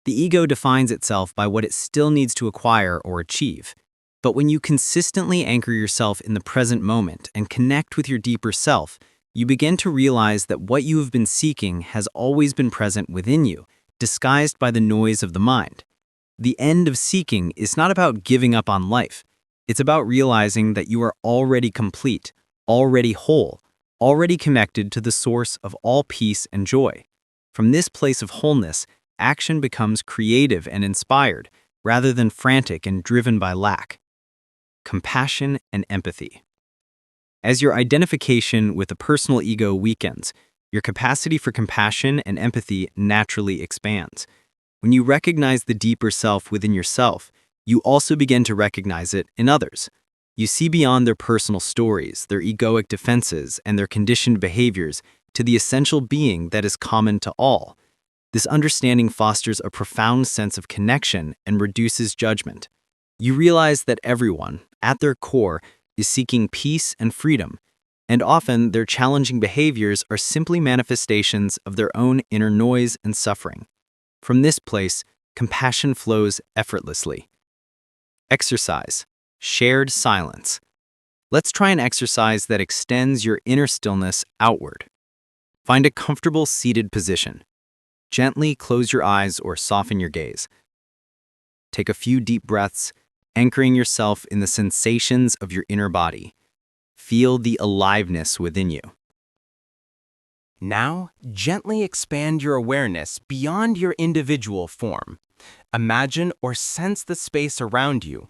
The ego defines itself by what it still needs to acquire or achieve. But when you consistently anchor yourself in the present moment and connect with your deeper self, you begin to realize that what you have been seeking has always been present within you, disguised by the noise of the mind. The end of seeking is not about giving up on life. It's about realizing that you are already complete, already whole, already connected to the source of all peace and joy. From this place of wholeness, action becomes creative and inspired, rather than frantic and driven by lack. Compassion and empathy. As your identification with the personal ego weakens, your capacity for compassion and empathy naturally expands. When you recognize the deeper self within yourself, you also begin to recognize it in others. You see beyond their personal stories, their egoic defenses, and their conditioned behaviors to the essential being that is common to all. This understanding fosters a profound sense of connection and reduces judgment. You realize that everyone, at their core, is seeking peace and freedom, and often their challenging behaviors are simply manifestations of their own inner noise and suffering. From this place, compassion flows effortlessly. Exercise. Shared silence. Let's try an exercise that extends your inner stillness outward. Find a comfortable seated position. Gently close your eyes or soften your gaze. Take a few deep breaths, anchoring yourself in the sensations of your inner body. Feel the aliveness within you. Now, gently expand your awareness beyond your individual form. Imagine or sense the space around you.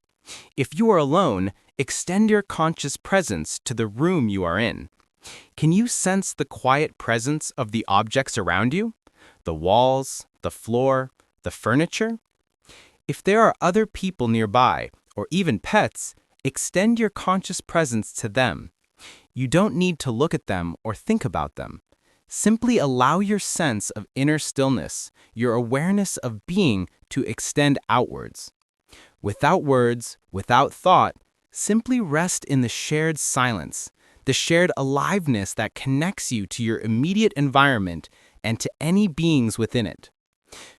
If you are alone, extend your conscious presence to the room you are in. Can you sense the quiet presence of the objects around you? The walls, the floor, the furniture? If there are other people nearby, or even pets, extend your conscious presence to them. You don't need to look at them or think about them. Simply allow your sense of inner stillness, your awareness of being, to extend outwards. Without words, without thought, simply rest in the shared silence, the shared aliveness that connects you to your immediate environment and to any beings within it.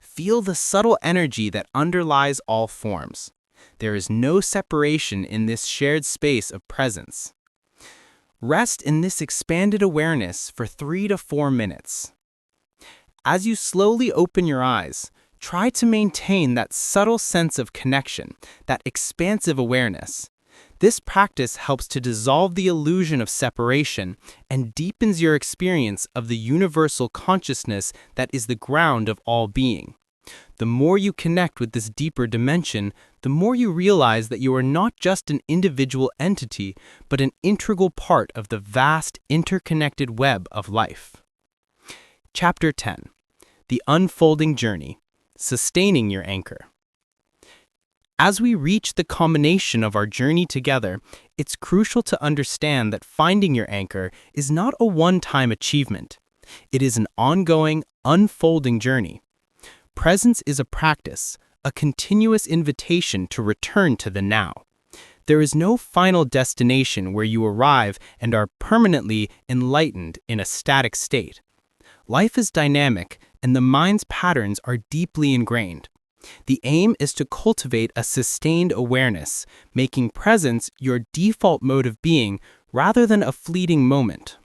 Feel the subtle energy that underlies all forms. There is no separation in this shared space of presence. Rest in this expanded awareness for 3 to 4 minutes. As you slowly open your eyes, try to maintain that subtle sense of connection, that expansive awareness. This practice helps to dissolve the illusion of separation and deepens your experience of the universal consciousness that is the ground of all being. The more you connect with this deeper dimension, the more you realize that you are not just an individual entity, but an integral part of the vast, interconnected web of life. Chapter 10. The Unfolding Journey. Sustaining Your Anchor. As we reach the culmination of our journey together, it's crucial to understand that finding your anchor is not a one-time achievement. It is an ongoing, unfolding journey. Presence is a practice, a continuous invitation to return to the now. There is no final destination where you arrive and are permanently enlightened in a static state. Life is dynamic, and the mind's patterns are deeply ingrained. The aim is to cultivate a sustained awareness, making presence your default mode of being rather than a fleeting moment.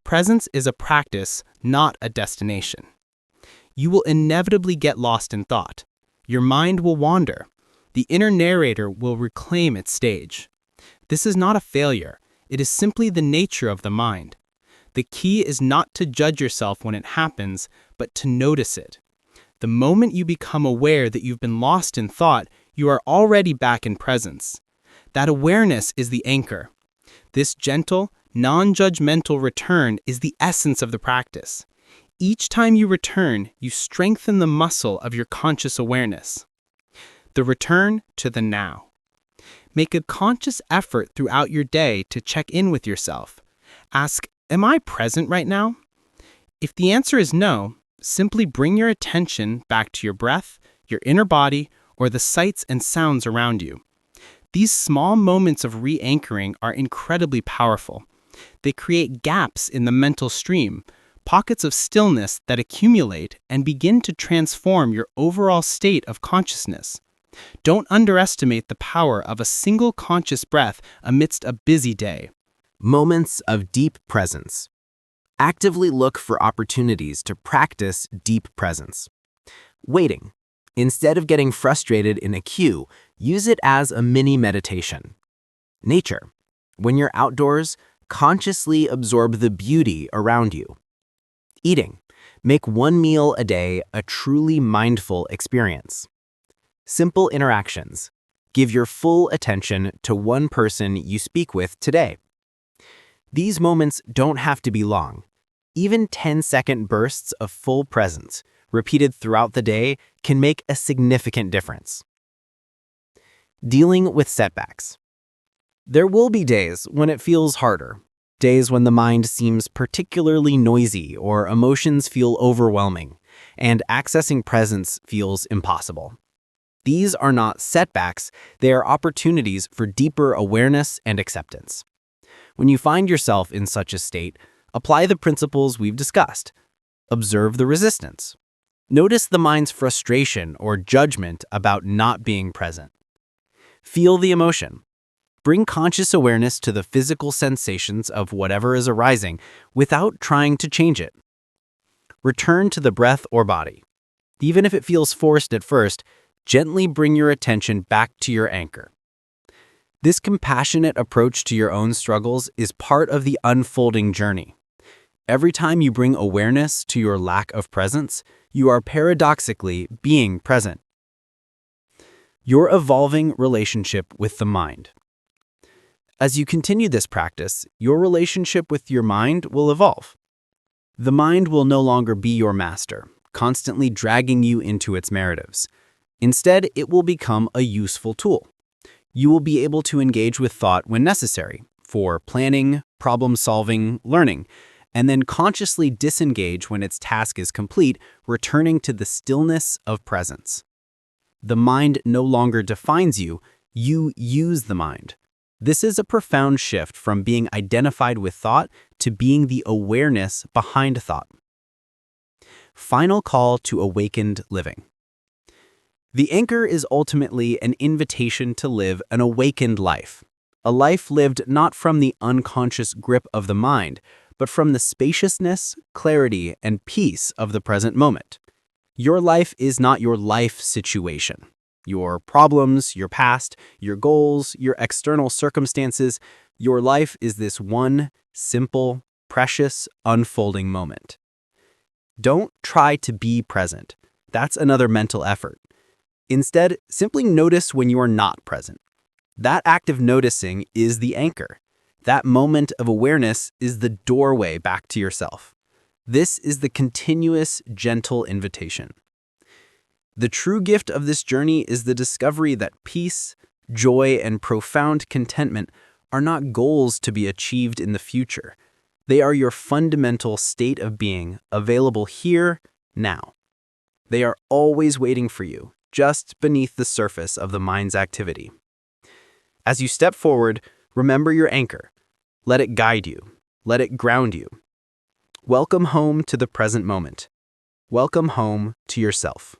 Presence is a practice, not a destination. You will inevitably get lost in thought. Your mind will wander. The inner narrator will reclaim its stage. This is not a failure. It is simply the nature of the mind. The key is not to judge yourself when it happens, but to notice it. The moment you become aware that you've been lost in thought, you are already back in presence. That awareness is the anchor. This gentle, non-judgmental return is the essence of the practice. Each time you return, you strengthen the muscle of your conscious awareness. The return to the now. Make a conscious effort throughout your day to check in with yourself. Ask, am I present right now? If the answer is no, simply bring your attention back to your breath, your inner body, or the sights and sounds around you. These small moments of re-anchoring are incredibly powerful. They create gaps in the mental stream, pockets of stillness that accumulate and begin to transform your overall state of consciousness. Don't underestimate the power of a single conscious breath amidst a busy day. Moments of deep presence. Actively look for opportunities to practice deep presence. Waiting. Instead of getting frustrated in a queue, use it as a mini meditation. Nature. When you're outdoors, consciously absorb the beauty around you. Eating. Make one meal a day a truly mindful experience. Simple interactions. Give your full attention to one person you speak with today. These moments don't have to be long. Even 10-second bursts of full presence, repeated throughout the day, can make a significant difference. Dealing with setbacks. There will be days when it feels harder. Days when the mind seems particularly noisy or emotions feel overwhelming, and accessing presence feels impossible. These are not setbacks, they are opportunities for deeper awareness and acceptance. When you find yourself in such a state, apply the principles we've discussed. Observe the resistance. Notice the mind's frustration or judgment about not being present. Feel the emotion. Bring conscious awareness to the physical sensations of whatever is arising without trying to change it. Return to the breath or body. Even if it feels forced at first, gently bring your attention back to your anchor. This compassionate approach to your own struggles is part of the unfolding journey. Every time you bring awareness to your lack of presence, you are paradoxically being present. Your evolving relationship with the mind. As you continue this practice, your relationship with your mind will evolve. The mind will no longer be your master, constantly dragging you into its narratives. Instead, it will become a useful tool. You will be able to engage with thought when necessary, for planning, problem-solving, learning, and then consciously disengage when its task is complete, returning to the stillness of presence. The mind no longer defines you, you use the mind. This is a profound shift from being identified with thought to being the awareness behind thought. Final call to awakened living. The anchor is ultimately an invitation to live an awakened life, a life lived not from the unconscious grip of the mind, but from the spaciousness, clarity, and peace of the present moment. Your life is not your life situation. Your problems, your past, your goals, your external circumstances, your life is this one simple, precious, unfolding moment. Don't try to be present. That's another mental effort. Instead, simply notice when you are not present. That act of noticing is the anchor. That moment of awareness is the doorway back to yourself. This is the continuous, gentle invitation. The true gift of this journey is the discovery that peace, joy, and profound contentment are not goals to be achieved in the future. They are your fundamental state of being, available here, now. They are always waiting for you, just beneath the surface of the mind's activity. As you step forward, remember your anchor. Let it guide you. Let it ground you. Welcome home to the present moment. Welcome home to yourself.